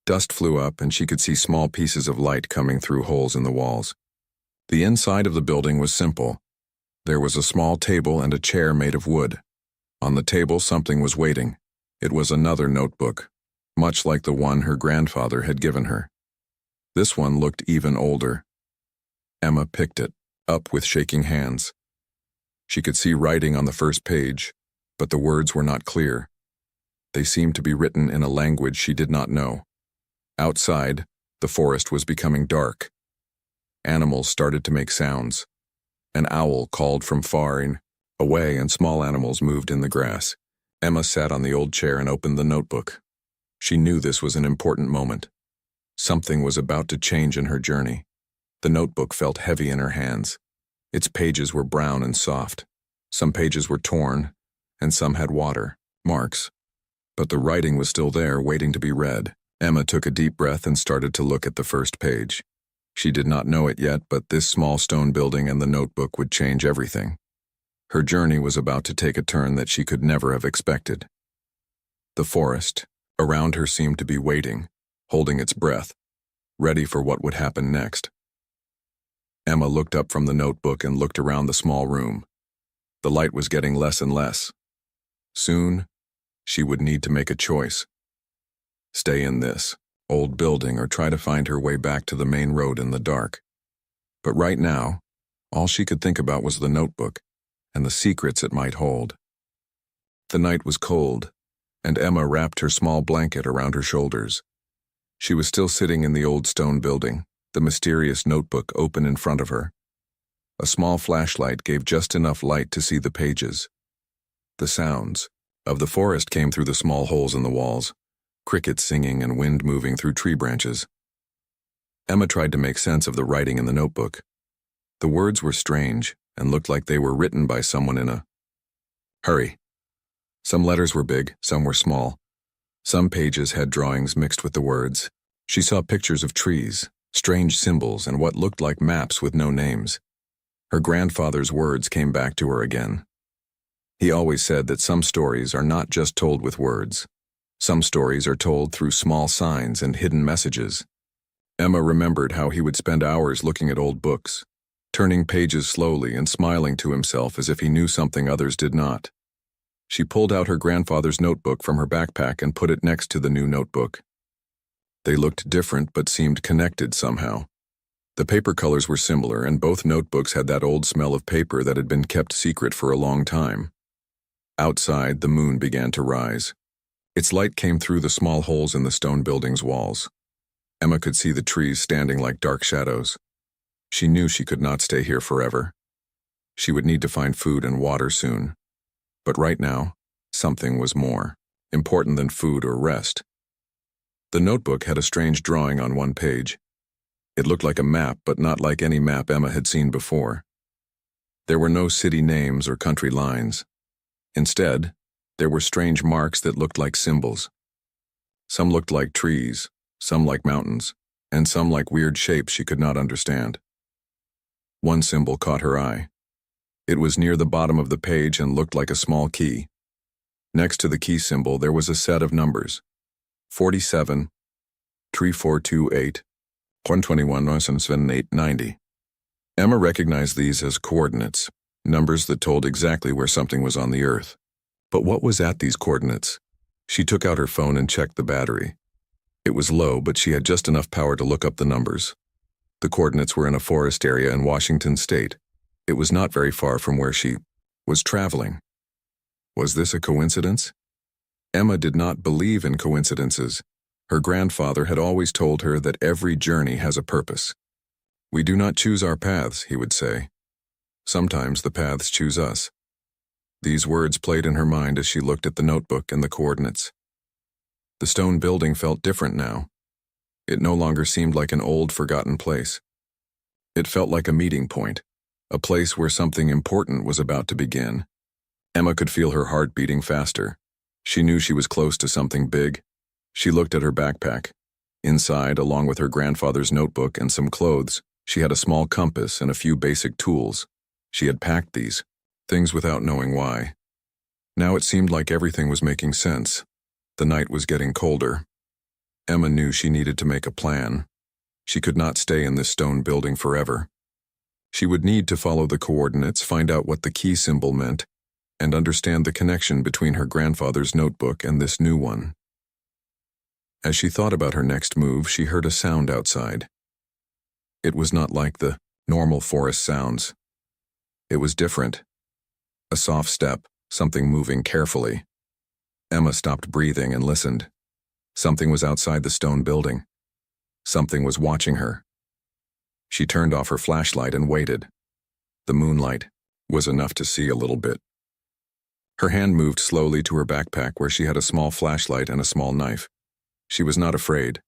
Dust flew up, and she could see small pieces of light coming through holes in the walls. The inside of the building was simple. There was a small table and a chair made of wood. On the table, something was waiting. It was another notebook, much like the one her grandfather had given her. This one looked even older. Emma picked it up with shaking hands. She could see writing on the first page, but the words were not clear. They seemed to be written in a language she did not know. Outside, the forest was becoming dark. Animals started to make sounds. An owl called from far away, and small animals moved in the grass. Emma sat on the old chair and opened the notebook. She knew this was an important moment. Something was about to change in her journey. The notebook felt heavy in her hands. Its pages were brown and soft. Some pages were torn, and some had water marks. But the writing was still there, waiting to be read. Emma took a deep breath and started to look at the first page. She did not know it yet, but this small stone building and the notebook would change everything. Her journey was about to take a turn that she could never have expected. The forest around her seemed to be waiting, holding its breath, ready for what would happen next. Emma looked up from the notebook and looked around the small room. The light was getting less and less. Soon, she would need to make a choice. Stay in this old building or try to find her way back to the main road in the dark. But right now, all she could think about was the notebook and the secrets it might hold. The night was cold, and Emma wrapped her small blanket around her shoulders. She was still sitting in the old stone building, the mysterious notebook open in front of her. A small flashlight gave just enough light to see the pages. The sounds of the forest came through the small holes in the walls, crickets singing and wind moving through tree branches. Emma tried to make sense of the writing in the notebook. The words were strange and looked like they were written by someone in a hurry. Some letters were big, some were small. Some pages had drawings mixed with the words. She saw pictures of trees, strange symbols, and what looked like maps with no names. Her grandfather's words came back to her again. He always said that some stories are not just told with words. Some stories are told through small signs and hidden messages. Emma remembered how he would spend hours looking at old books, turning pages slowly and smiling to himself as if he knew something others did not. She pulled out her grandfather's notebook from her backpack and put it next to the new notebook. They looked different but seemed connected somehow. The paper colors were similar, and both notebooks had that old smell of paper that had been kept secret for a long time. Outside, the moon began to rise. Its light came through the small holes in the stone building's walls. Emma could see the trees standing like dark shadows. She knew she could not stay here forever. She would need to find food and water soon. But right now, something was more important than food or rest. The notebook had a strange drawing on one page. It looked like a map, but not like any map Emma had seen before. There were no city names or country lines. Instead, there were strange marks that looked like symbols. Some looked like trees, some like mountains, and some like weird shapes she could not understand. One symbol caught her eye. It was near the bottom of the page and looked like a small key. Next to the key symbol, there was a set of numbers: 47, 3428, 121, 7890. Emma recognized these as coordinates, numbers that told exactly where something was on the Earth. But what was at these coordinates? She took out her phone and checked the battery. It was low, but she had just enough power to look up the numbers. The coordinates were in a forest area in Washington State. It was not very far from where she was traveling. Was this a coincidence? Emma did not believe in coincidences. Her grandfather had always told her that every journey has a purpose. We do not choose our paths, he would say. Sometimes the paths choose us. These words played in her mind as she looked at the notebook and the coordinates. The stone building felt different now. It no longer seemed like an old, forgotten place. It felt like a meeting point, a place where something important was about to begin. Emma could feel her heart beating faster. She knew she was close to something big. She looked at her backpack. Inside, along with her grandfather's notebook and some clothes, she had a small compass and a few basic tools. She had packed these things without knowing why. Now it seemed like everything was making sense. The night was getting colder. Emma knew she needed to make a plan. She could not stay in this stone building forever. She would need to follow the coordinates, find out what the key symbol meant, and understand the connection between her grandfather's notebook and this new one. As she thought about her next move, she heard a sound outside. It was not like the normal forest sounds. It was different. A soft step, something moving carefully. Emma stopped breathing and listened. Something was outside the stone building. Something was watching her. She turned off her flashlight and waited. The moonlight was enough to see a little bit. Her hand moved slowly to her backpack where she had a small flashlight and a small knife. She was not afraid.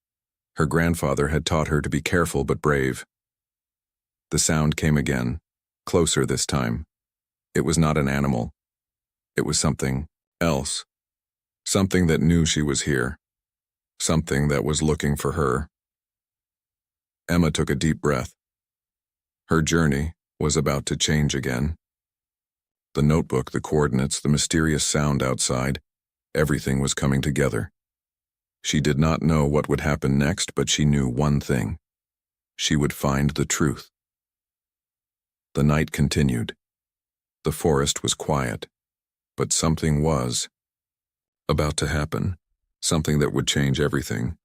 Her grandfather had taught her to be careful but brave. The sound came again, closer this time. It was not an animal. It was something else. Something that knew she was here. Something that was looking for her. Emma took a deep breath. Her journey was about to change again. The notebook, the coordinates, the mysterious sound outside, everything was coming together. She did not know what would happen next, but she knew one thing. She would find the truth. The night continued. The forest was quiet, but something was about to happen, something that would change everything.